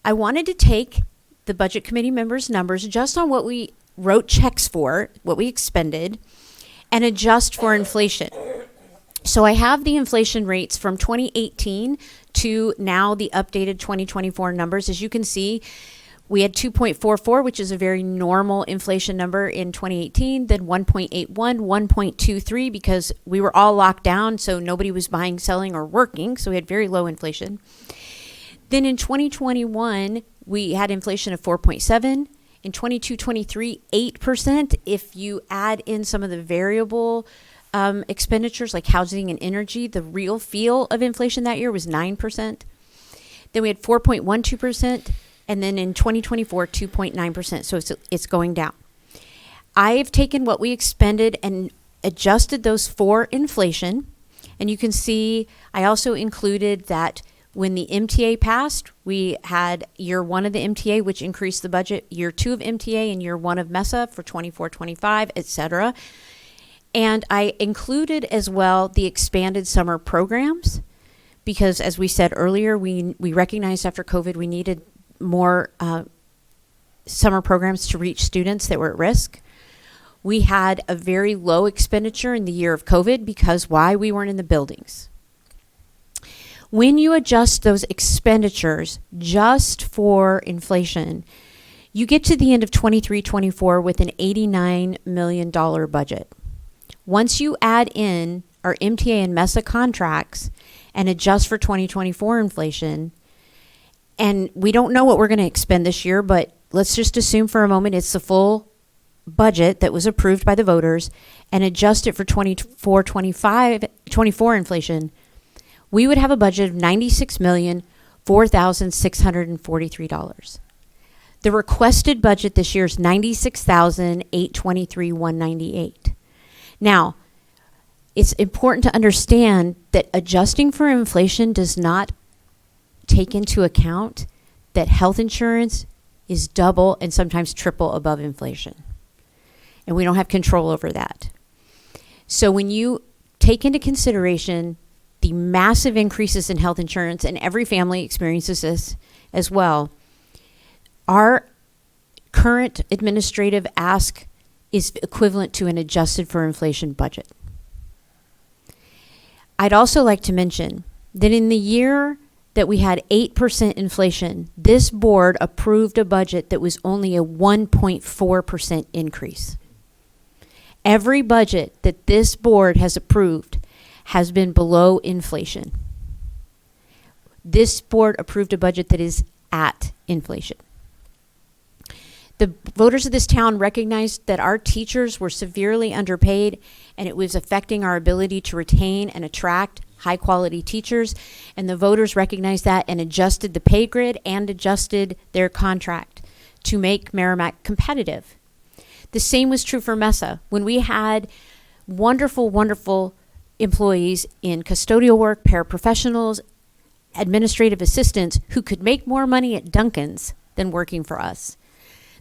I wanted to take the budget committee members' numbers just on what we wrote checks for, what we expended, and adjust for inflation. So I have the inflation rates from 2018 to now the updated 2024 numbers. As you can see, we had 2.44, which is a very normal inflation number in 2018, then 1.81, 1.23, because we were all locked down, so nobody was buying, selling, or working, so we had very low inflation. Then in 2021, we had inflation of 4.7. In 22-23, 8%. If you add in some of the variable expenditures like housing and energy, the real feel of inflation that year was 9%. Then we had 4.12%. And then in 2024, 2.9%. So it's going down. I've taken what we expended and adjusted those for inflation. And you can see I also included that when the MTA passed, we had year one of the MTA, which increased the budget, year two of MTA, and year one of MESA for 24-25, et cetera. And I included as well the expanded summer programs because, as we said earlier, we recognized after COVID we needed more summer programs to reach students that were at risk. We had a very low expenditure in the year of COVID because why? We weren't in the buildings. When you adjust those expenditures just for inflation, you get to the end of 23-24 with an $89 million budget. Once you add in our MTA and MESA contracts and adjust for 2024 inflation, and we don't know what we're going to expend this year, but let's just assume for a moment it's the full budget that was approved by the voters, and adjust it for 24 inflation, we would have a budget of $96,004,643. The requested budget this year is $96,823,198. Now, it's important to understand that adjusting for inflation does not take into account that health insurance is double and sometimes triple above inflation. And we don't have control over that. So when you take into consideration the massive increases in health insurance, and every family experiences this as well, our current administrative ask is equivalent to an adjusted for inflation budget. I'd also like to mention that in the year that we had 8% inflation, this board approved a budget that was only a 1.4% increase. Every budget that this board has approved has been below inflation. This board approved a budget that is at inflation. The voters of this town recognized that our teachers were severely underpaid, and it was affecting our ability to retain and attract high quality teachers. And the voters recognized that and adjusted the pay grid and adjusted their contract to make Merrimack competitive. The same was true for MESA. When we had wonderful, wonderful employees in custodial work, paraprofessionals, administrative assistants who could make more money at Dunkin's than working for us,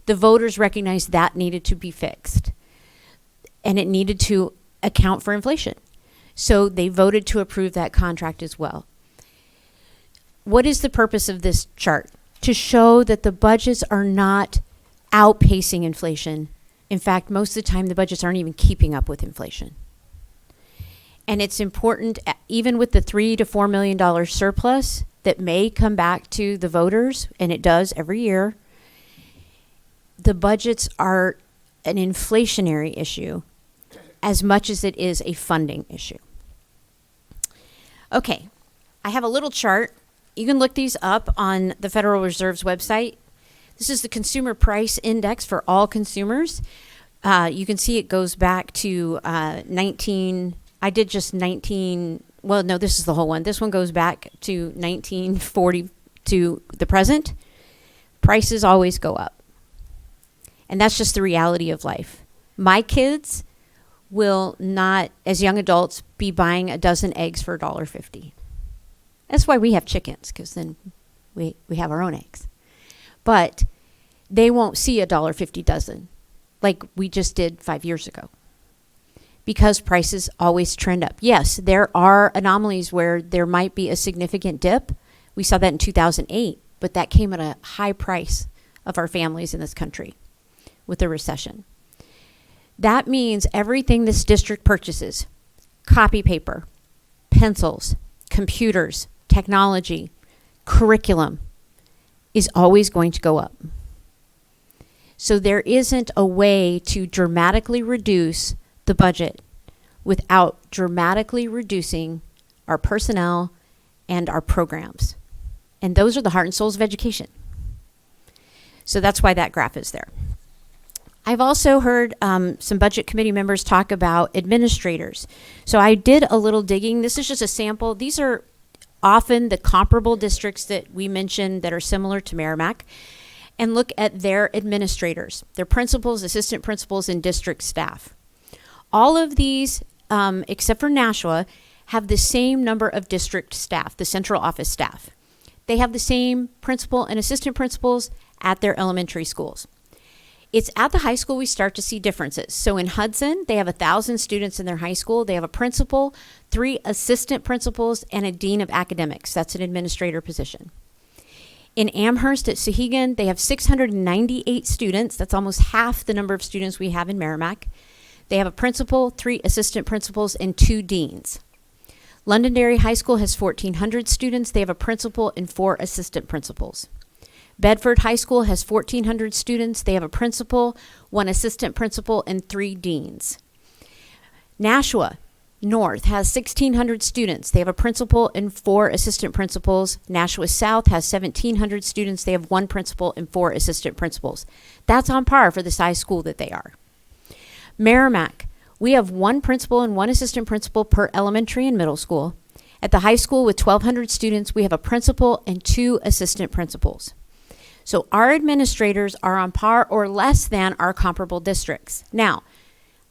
the voters recognized that needed to be fixed. And it needed to account for inflation. So they voted to approve that contract as well. What is the purpose of this chart? To show that the budgets are not outpacing inflation. In fact, most of the time the budgets aren't even keeping up with inflation. And it's important, even with the $3 to $4 million surplus that may come back to the voters, and it does every year, the budgets are an inflationary issue as much as it is a funding issue. Okay, I have a little chart. You can look these up on the Federal Reserve's website. This is the Consumer Price Index for all consumers. You can see it goes back to well, no, this is the whole one. This one goes back to 1940 to the present. Prices always go up. And that's just the reality of life. My kids will not, as young adults, be buying a dozen eggs for $1.50. That's why we have chickens, because then we have our own eggs. But they won't see a $1.50 dozen like we just did 5 years ago, because prices always trend up. Yes, there are anomalies where there might be a significant dip. We saw that in 2008, but that came at a high price of our families in this country with the recession. That means everything this district purchases, copy paper, pencils, computers, technology, curriculum, is always going to go up. So there isn't a way to dramatically reduce the budget without dramatically reducing our personnel and our programs. And those are the heart and souls of education. So that's why that graph is there. I've also heard some budget committee members talk about administrators. So I did a little digging. This is just a sample. These are often the comparable districts that we mentioned that are similar to Merrimack, and look at their administrators, their principals, assistant principals, and district staff. All of these, except for Nashua, have the same number of district staff, the central office staff. They have the same principal and assistant principals at their elementary schools. It's at the high school we start to see differences. So in Hudson, they have 1,000 students in their high school. They have a principal, 3 assistant principals, and a dean of academics. That's an administrator position. In Amherst at Sahegan, they have 698 students. That's almost half the number of students we have in Merrimack. They have a principal, 3 assistant principals, and 2 deans. Londonderry High School has 1,400 students. They have a principal and 4 assistant principals. Bedford High School has 1,400 students. They have a principal, 1 assistant principal, and 3 deans. Nashua, North has 1,600 students. They have a principal and 4 assistant principals. Nashua South has 1,700 students. They have 1 principal and 4 assistant principals. That's on par for the size school that they are. Merrimack, we have 1 principal and 1 assistant principal per elementary and middle school. At the high school with 1,200 students, we have a principal and 2 assistant principals. So our administrators are on par or less than our comparable districts. Now,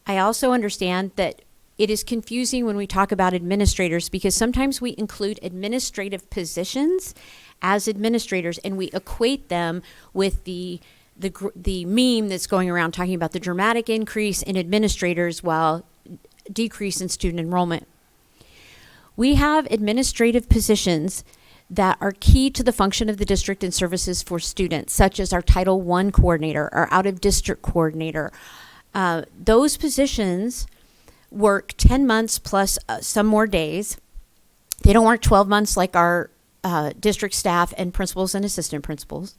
I also understand that it is confusing when we talk about administrators because sometimes we include administrative positions as administrators and we equate them with the meme that's going around talking about the dramatic increase in administrators while decrease in student enrollment. We have administrative positions that are key to the function of the district and services for students, such as our Title I coordinator, our out-of-district coordinator. Those positions work 10 months plus some more days. They don't work 12 months like our district staff and principals and assistant principals.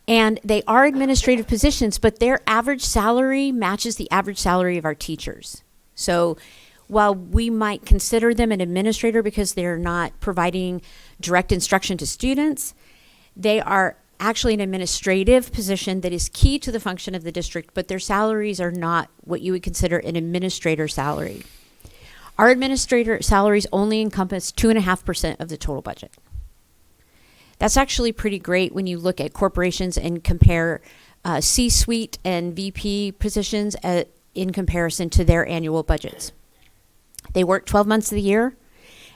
And they are administrative positions, but their average salary matches the average salary of our teachers. So while we might consider them an administrator because they're not providing direct instruction to students, they are actually an administrative position that is key to the function of the district, but their salaries are not what you would consider an administrator salary. Our administrator salaries only encompass 2.5% of the total budget. That's actually pretty great when you look at corporations and compare C-suite and VP positions in comparison to their annual budgets. They work 12 months of the year,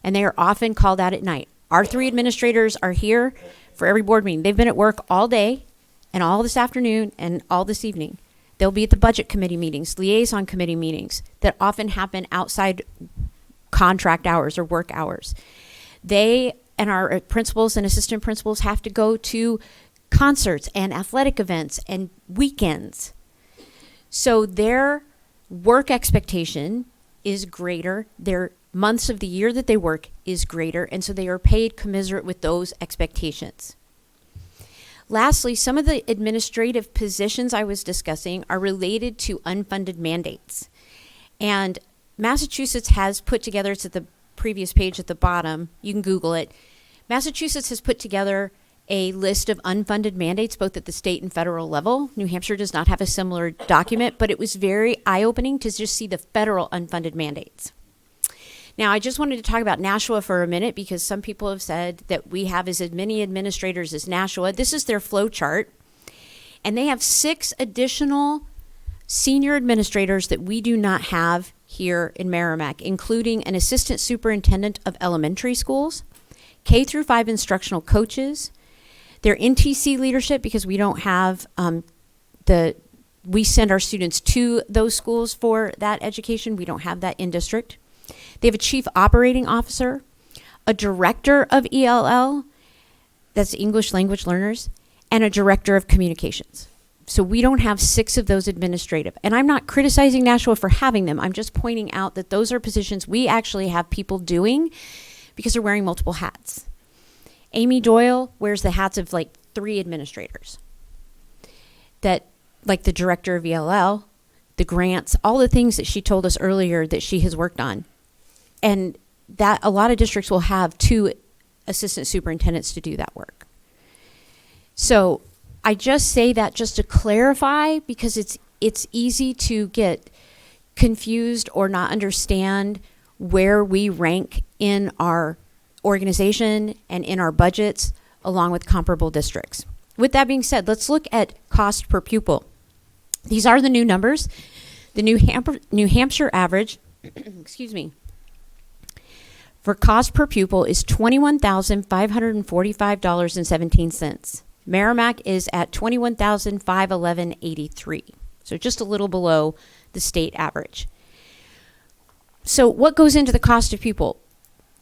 and they are often called out at night. Our 3 administrators are here for every board meeting. They've been at work all day and all this afternoon and all this evening. They'll be at the budget committee meetings, liaison committee meetings that often happen outside contract hours or work hours. They and our principals and assistant principals have to go to concerts and athletic events and weekends. So their work expectation is greater. Their months of the year that they work is greater, and so they are paid commensurate with those expectations. Lastly, some of the administrative positions I was discussing are related to unfunded mandates. And Massachusetts has put together, it's at the previous page at the bottom, you can Google it. Massachusetts has put together a list of unfunded mandates both at the state and federal level. New Hampshire does not have a similar document, but it was very eye-opening to just see the federal unfunded mandates. Now, I just wanted to talk about Nashua for a minute because some people have said that we have as many administrators as Nashua. This is their flow chart, and they have 6 additional senior administrators that we do not have here in Merrimack, including an assistant superintendent of elementary schools, K through 5 instructional coaches, their NTC leadership, because we don't have we send our students to those schools for that education. We don't have that in district. They have a chief operating officer, a director of ELL, that's English language learners, and a director of communications. So we don't have 6 of those administrative. And I'm not criticizing Nashua for having them. I'm just pointing out that those are positions we actually have people doing because they're wearing multiple hats. Amy Doyle wears the hats of like 3 administrators. That, like the director of ELL, the grants, all the things that she told us earlier that she has worked on. And that a lot of districts will have 2 assistant superintendents to do that work. So I just say that just to clarify because it's easy to get confused or not understand where we rank in our organization and in our budgets along with comparable districts. With that being said, let's look at cost per pupil. These are the new numbers. The New Hampshire average, excuse me, for cost per pupil is $21,545.17. Merrimack is at $21,511.83. So just a little below the state average. So what goes into the cost of pupil?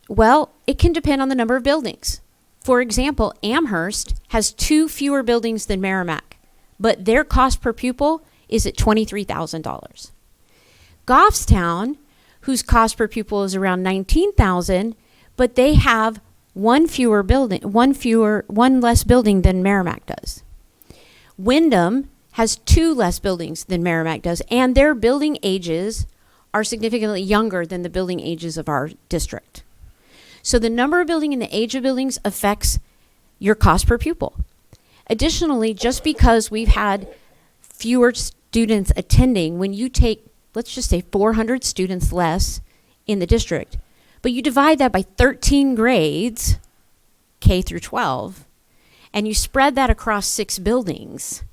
Well, it can depend on the number of buildings. For example, Amherst has 2 fewer buildings than Merrimack, but their cost per pupil is at $23,000. Goffstown, whose cost per pupil is around $19,000, but they have one less building than Merrimack does. Wyndham has 2 less buildings than Merrimack does, and their building ages are significantly younger than the building ages of our district. So the number of building and the age of buildings affects your cost per pupil. Additionally, just because we've had fewer students attending, when you take, let's just say 400 students less in the district, but you divide that by 13 grades, K through 12, and you spread that across 6 buildings,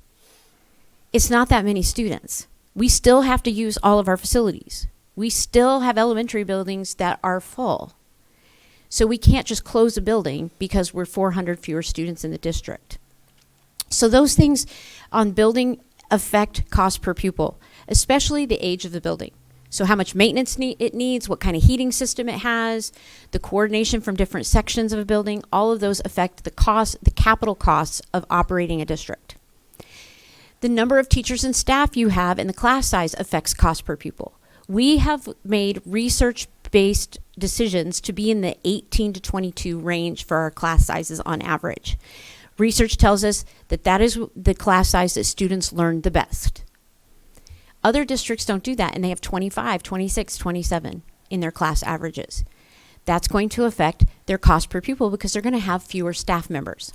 it's not that many students. We still have to use all of our facilities. We still have elementary buildings that are full. So we can't just close a building because we're 400 fewer students in the district. So those things on building affect cost per pupil, especially the age of the building. So how much maintenance it needs, what kind of heating system it has, the coordination from different sections of a building, all of those affect the cost, the capital costs of operating a district. The number of teachers and staff you have and the class size affects cost per pupil. We have made research-based decisions to be in the 18 to 22 range for our class sizes on average. Research tells us that that is the class size that students learn the best. Other districts don't do that, and they have 25, 26, 27 in their class averages. That's going to affect their cost per pupil because they're going to have fewer staff members.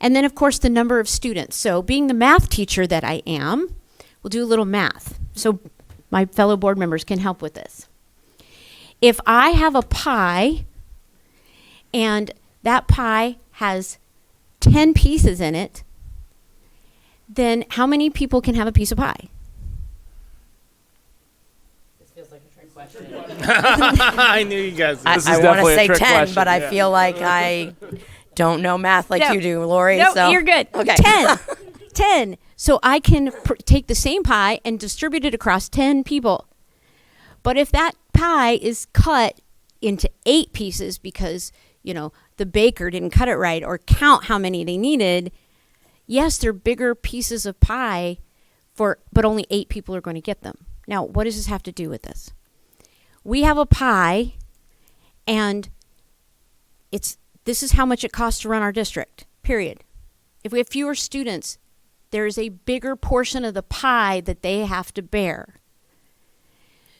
And then, of course, the number of students. So being the math teacher that I am, we'll do a little math. So my fellow board members can help with this. If I have a pie and that pie has 10 pieces in it, then how many people can have a piece of pie?
This feels like a trick question.
I knew you guys.
I want to
definitely a
say
trick
10,
question,
but I
yeah.
feel like I don't know math like
No.
you do, Lori.
No,
so.
you're good.
Okay.
10. 10. So I can take the same pie and distribute it across 10 people. But if that pie is cut into 8 pieces because, you know, the baker didn't cut it right or count how many they needed, yes, they're bigger pieces of pie, but only 8 people are going to get them. Now, what does this have to do with this? We have a pie, and this is how much it costs to run our district, period. If we have fewer students, there is a bigger portion of the pie that they have to bear.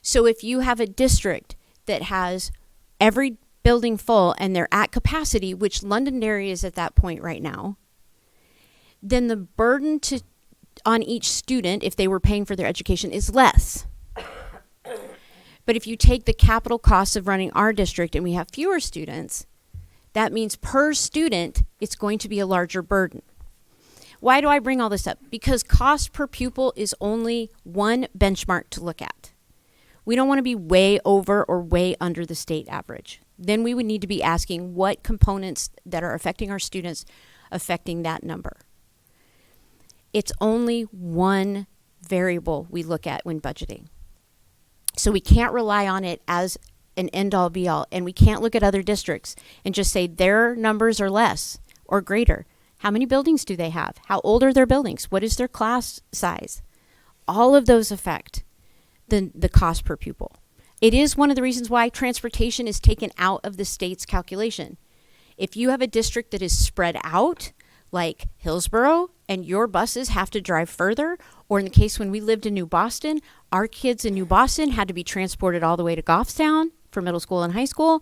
So if you have a district that has every building full and they're at capacity, which Londonderry is at that point right now, then the burden on each student, if they were paying for their education, is less. But if you take the capital costs of running our district and we have fewer students, that means per student, it's going to be a larger burden. Why do I bring all this up? Because cost per pupil is only one benchmark to look at. We don't want to be way over or way under the state average. Then we would need to be asking what components that are affecting our students affecting that number. It's only one variable we look at when budgeting. So we can't rely on it as an end-all be-all, and we can't look at other districts and just say their numbers are less or greater. How many buildings do they have? How old are their buildings? What is their class size? All of those affect the cost per pupil. It is one of the reasons why transportation is taken out of the state's calculation. If you have a district that is spread out, like Hillsborough, and your buses have to drive further, or in the case when we lived in New Boston, our kids in New Boston had to be transported all the way to Goffstown for middle school and high school,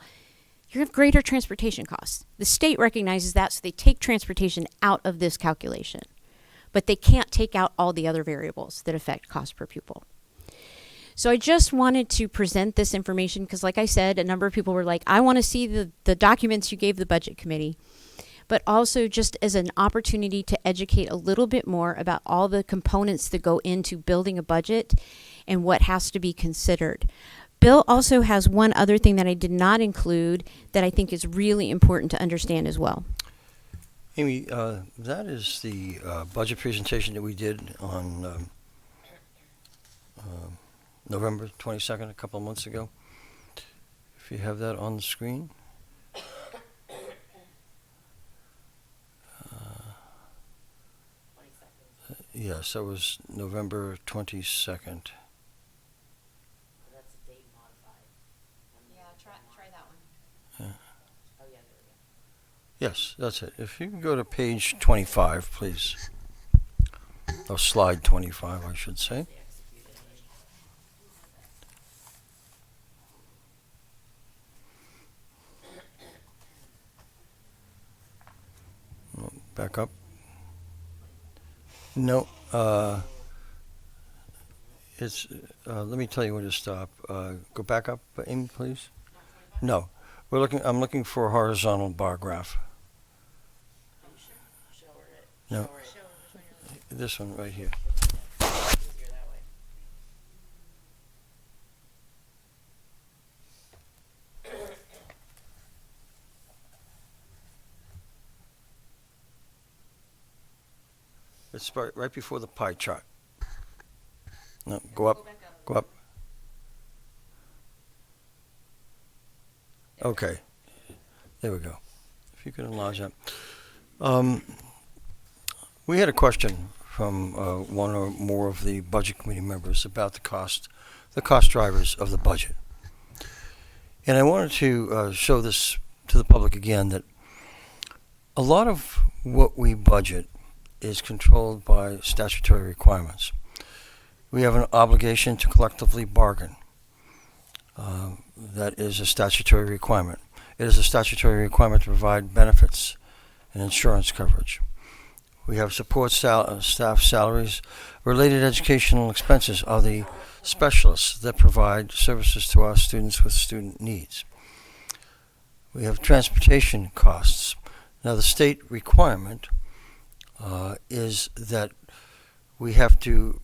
you have greater transportation costs. The state recognizes that, so they take transportation out of this calculation. But they can't take out all the other variables that affect cost per pupil. So I just wanted to present this information because, like I said, a number of people were like, I want to see the documents you gave the budget committee, but also just as an opportunity to educate a little bit more about all the components that go into building a budget and what has to be considered. Bill also has one other thing that I did not include that I think is really important to understand as well.
Amy, that is the budget presentation that we did on November 22nd, a couple of months ago. If you have that on the screen. Yes, that was November 22nd.
That's date modified.
Yeah, try that one.
Oh, yeah, there we go.
Yes, that's it. If you can go to page 25, please. Or slide 25, I should say. back up. No, it's, let me tell you where to stop. Go back up, Amy, please. No, I'm looking for a horizontal bar graph. No, this one right here. It's right before the pie chart. No, go up, go up. Okay, there we go. If you could enlarge that. We had a question from one or more of the budget committee members about the cost drivers of the budget. And I wanted to show this to the public again, that a lot of what we budget is controlled by statutory requirements. We have an obligation to collectively bargain. That is a statutory requirement. It is a statutory requirement to provide benefits and insurance coverage. We have support staff salaries. Related educational expenses are the specialists that provide services to our students with student needs. We have transportation costs. Now, the state requirement is that we have to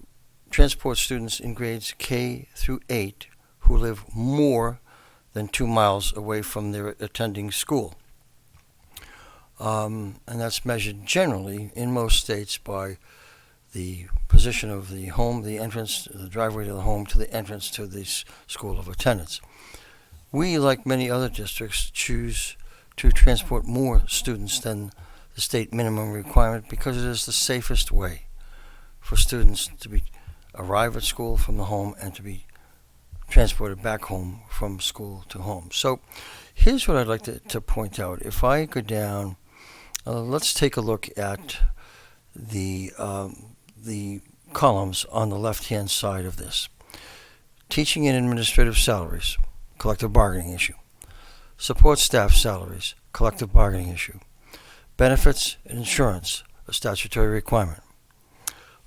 transport students in grades K through 8 who live more than 2 miles away from their attending school. And that's measured generally in most states by the position of the home, the entrance, the driveway to the home, to the entrance to the school of attendance. We, like many other districts, choose to transport more students than the state minimum requirement because it is the safest way for students to arrive at school from the home and to be transported back home from school to home. So here's what I'd like to point out. If I go down, let's take a look at the columns on the left-hand side of this. Teaching and administrative salaries, collective bargaining issue. Support staff salaries, collective bargaining issue. Benefits and insurance, a statutory requirement.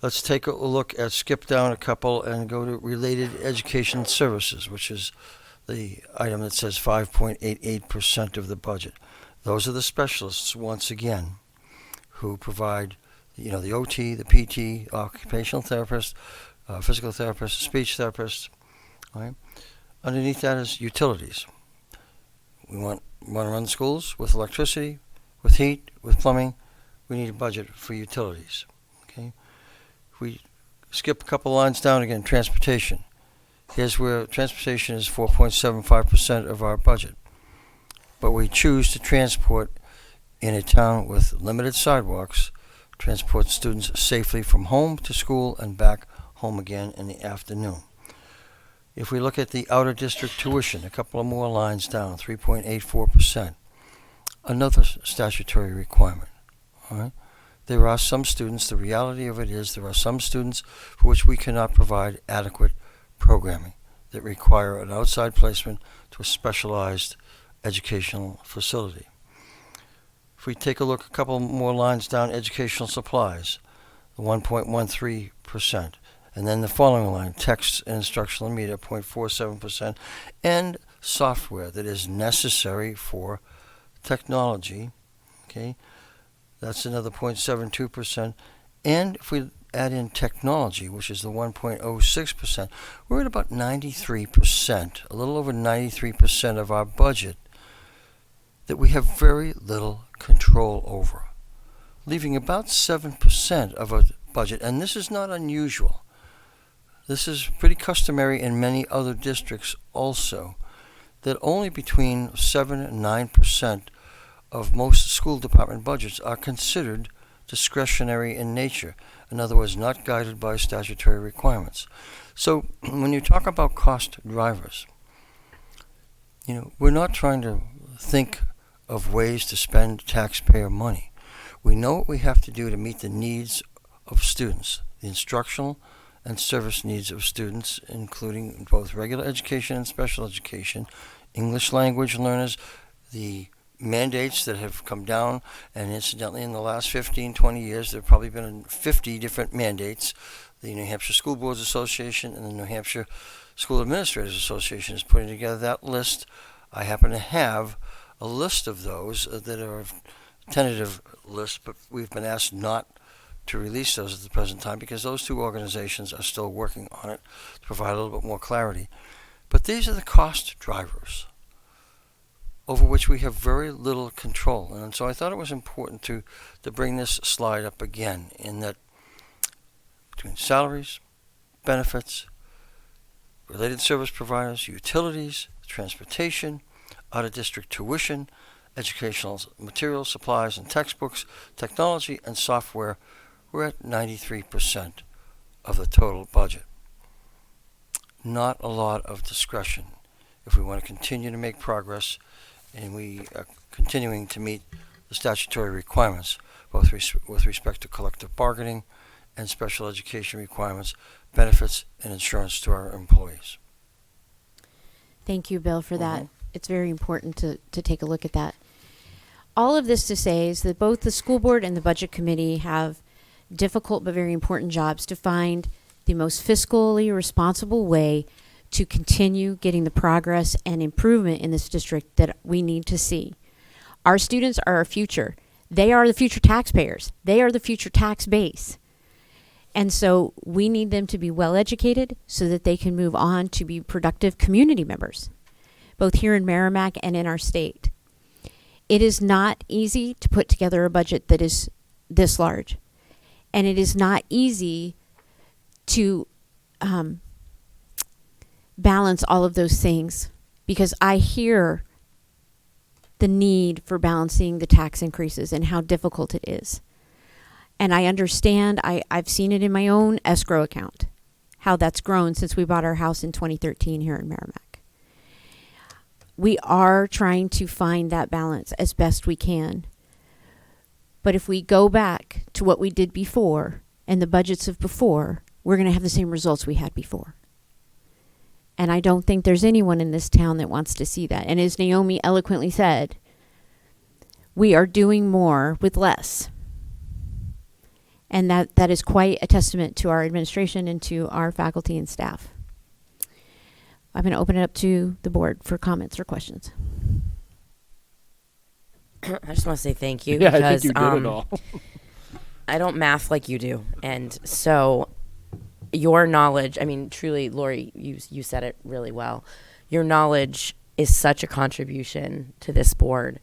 Let's take a look at, skip down a couple and go to related education services, which is the item that says 5.88% of the budget. Those are the specialists, once again, who provide, the OT, the PT, occupational therapist, physical therapist, speech therapist. All right. Underneath that is utilities. We want to run schools with electricity, with heat, with plumbing. We need a budget for utilities. Okay. If we skip a couple lines down again, transportation. Here's where transportation is 4.75% of our budget. But we choose to transport in a town with limited sidewalks, transport students safely from home to school and back home again in the afternoon. If we look at the outer district tuition, a couple of more lines down, 3.84%, another statutory requirement. All right? There are some students, the reality of it is there are some students for which we cannot provide adequate programming that require an outside placement to a specialized educational facility. If we take a look a couple more lines down, educational supplies, 1.13%. And then the following line, text and instructional media, 0.47%, and software that is necessary for technology, okay, that's another 0.72%. And if we add in technology, which is the 1.06%, we're at about 93%, a little over 93% of our budget that we have very little control over, leaving about 7% of our budget, and this is not unusual. This is pretty customary in many other districts also, that only between 7 and 9% of most school department budgets are considered discretionary in nature. In other words, not guided by statutory requirements. So when you talk about cost drivers, we're not trying to think of ways to spend taxpayer money. We know what we have to do to meet the needs of students, the instructional and service needs of students, including both regular education and special education, English language learners, the mandates that have come down, and incidentally, in the last 15, 20 years, there have probably been 50 different mandates. The New Hampshire School Boards Association and the New Hampshire School Administrators Association is putting together that list. I happen to have a list of those that are tentative lists, but we've been asked not to release those at the present time because those two organizations are still working on it to provide a little bit more clarity. But these are the cost drivers over which we have very little control. And so I thought it was important to bring this slide up again, in that between salaries, benefits, related service providers, utilities, transportation, out-of-district tuition, educational materials, supplies, and textbooks, technology, and software, we're at 93% of the total budget. Not a lot of discretion if we want to continue to make progress, and we are continuing to meet the statutory requirements, both with respect to collective bargaining and special education requirements, benefits, and insurance to our employees.
Thank you, Bill, for that. It's very important to take a look at that. All of this to say is that both the school board and the budget committee have difficult but very important jobs to find the most fiscally responsible way to continue getting the progress and improvement in this district that we need to see. Our students are our future. They are the future taxpayers. They are the future tax base. And so we need them to be well educated so that they can move on to be productive community members, both here in Merrimack and in our state. It is not easy to put together a budget that is this large. And it is not easy to balance all of those things, because I hear the need for balancing the tax increases and how difficult it is. And I understand, I've seen it in my own escrow account, how that's grown since we bought our house in 2013 here in Merrimack. We are trying to find that balance as best we can. But if we go back to what we did before and the budgets of before, we're going to have the same results we had before. And I don't think there's anyone in this town that wants to see that. And as Naomi eloquently said, we are doing more with less. And that is quite a testament to our administration and to our faculty and staff. I'm going to open it up to the board for comments or questions.
I just want to say thank you.
Yeah,
because,
I think you did it all.
I don't math like you do. And so your knowledge, I mean, truly, Lori, you said it really well. Your knowledge is such a contribution to this board.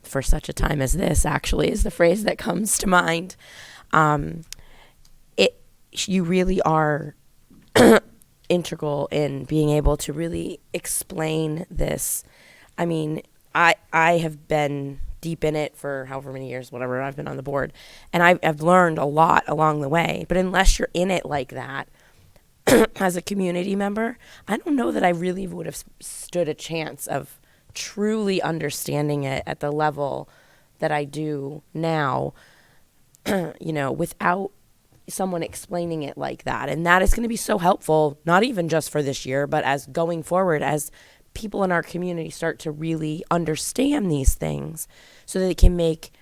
For such a time as this, actually, is the phrase that comes to mind. You really are integral in being able to really explain this. I mean, I have been deep in it for however many years, whatever, I've been on the board. And I've learned a lot along the way. But unless you're in it like that, as a community member, I don't know that I really would have stood a chance of truly understanding it at the level that I do now, without someone explaining it like that. And that is going to be so helpful, not even just for this year, but as going forward, as people in our community start to really understand these things so that they can make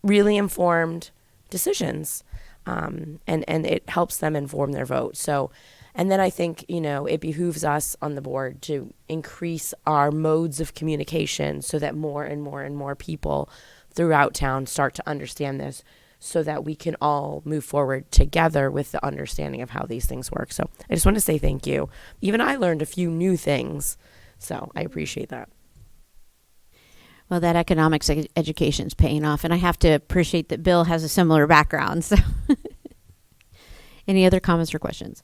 really informed decisions. And it helps them inform their vote. So, and then I think, it behooves us on the board to increase our modes of communication so that more and more and more people throughout town start to understand this, so that we can all move forward together with the understanding of how these things work. So I just want to say thank you. Even I learned a few new things, so I appreciate that.
Well, that economics education is paying off, and I have to appreciate that Bill has a similar background. So, any other comments or questions?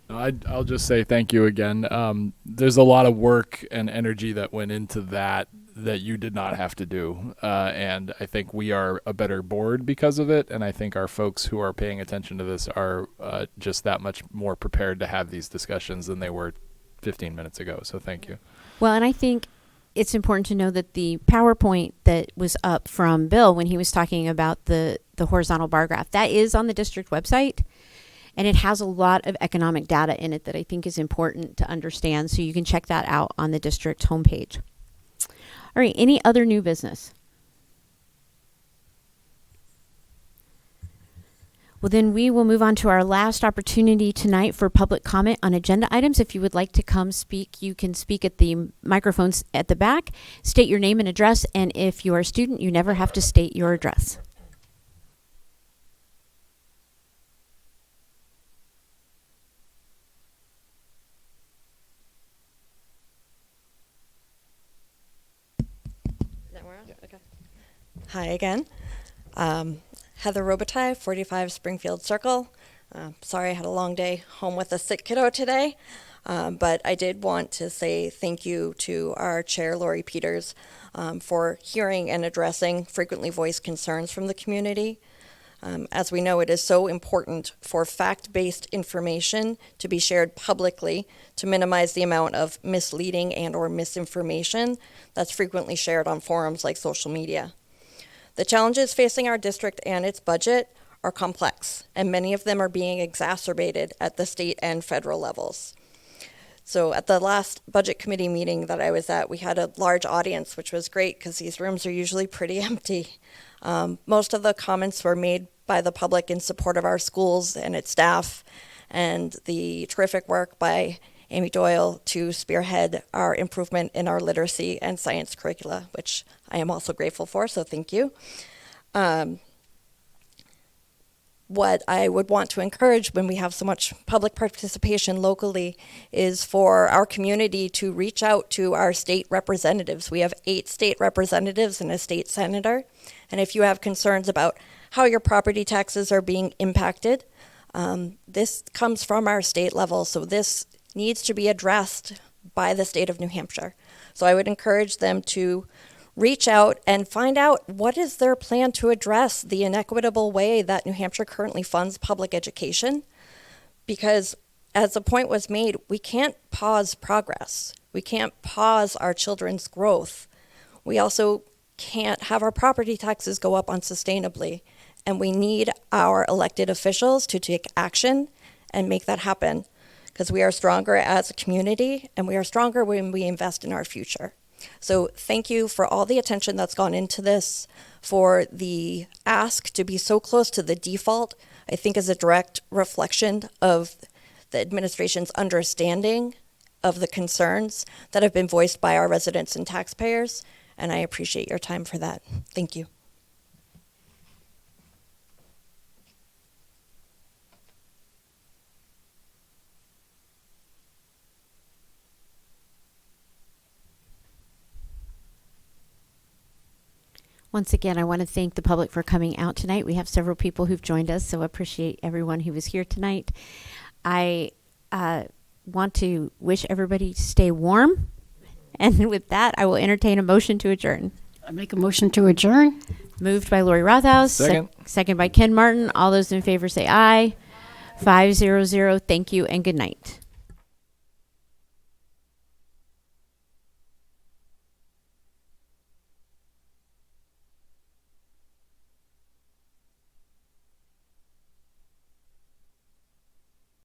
I'll just say thank you again. There's a lot of work and energy that went into that you did not have to do. And I think we are a better board because of it. And I think our folks who are paying attention to this are just that much more prepared to have these discussions than they were 15 minutes ago. So thank you.
Well, and I think it's important to know that the PowerPoint that was up from Bill when he was talking about the horizontal bar graph, that is on the district website. And it has a lot of economic data in it that I think is important to understand. So you can check that out on the district homepage. All right, any other new business? Well, then we will move on to our last opportunity tonight for public comment on agenda items. If you would like to come speak, you can speak at the microphones at the back. State your name and address, and if you are a student, you never have to state your address.
Hi again. Heather Robitaille, 45 Springfield Circle. Sorry I had a long day home with a sick kiddo today, but I did want to say thank you to our chair, Lori Peters, for hearing and addressing frequently voiced concerns from the community. As we know, it is so important for fact-based information to be shared publicly to minimize the amount of misleading and or misinformation that's frequently shared on forums like social media. The challenges facing our district and its budget are complex, and many of them are being exacerbated at the state and federal levels. So at the last budget committee meeting that I was at, we had a large audience, which was great because these rooms are usually pretty empty. Most of the comments were made by the public in support of our schools and its staff, and the terrific work by Amy Doyle to spearhead our improvement in our literacy and science curricula, which I am also grateful for, so thank you. What I would want to encourage when we have so much public participation locally is for our community to reach out to our state representatives. We have 8 state representatives and a state senator, and if you have concerns about how your property taxes are being impacted, this comes from our state level, so this needs to be addressed by the state of New Hampshire. So I would encourage them to reach out and find out what is their plan to address the inequitable way that New Hampshire currently funds public education. Because as the point was made, we can't pause progress. We can't pause our children's growth. We also can't have our property taxes go up unsustainably. And we need our elected officials to take action and make that happen, because we are stronger as a community and we are stronger when we invest in our future. So thank you for all the attention that's gone into this, for the ask to be so close to the default, I think is a direct reflection of the administration's understanding of the concerns that have been voiced by our residents and taxpayers, and I appreciate your time for that. Thank you.
Once again, I want to thank the public for coming out tonight. We have several people who've joined us, so appreciate everyone who was here tonight. I want to wish everybody to stay warm. And with that, I will entertain a motion to adjourn.
I make a motion to adjourn.
Moved by Lori Rothaus.
Second.
Second by Ken Martin. All those in favor say aye. 500. Thank you and good night.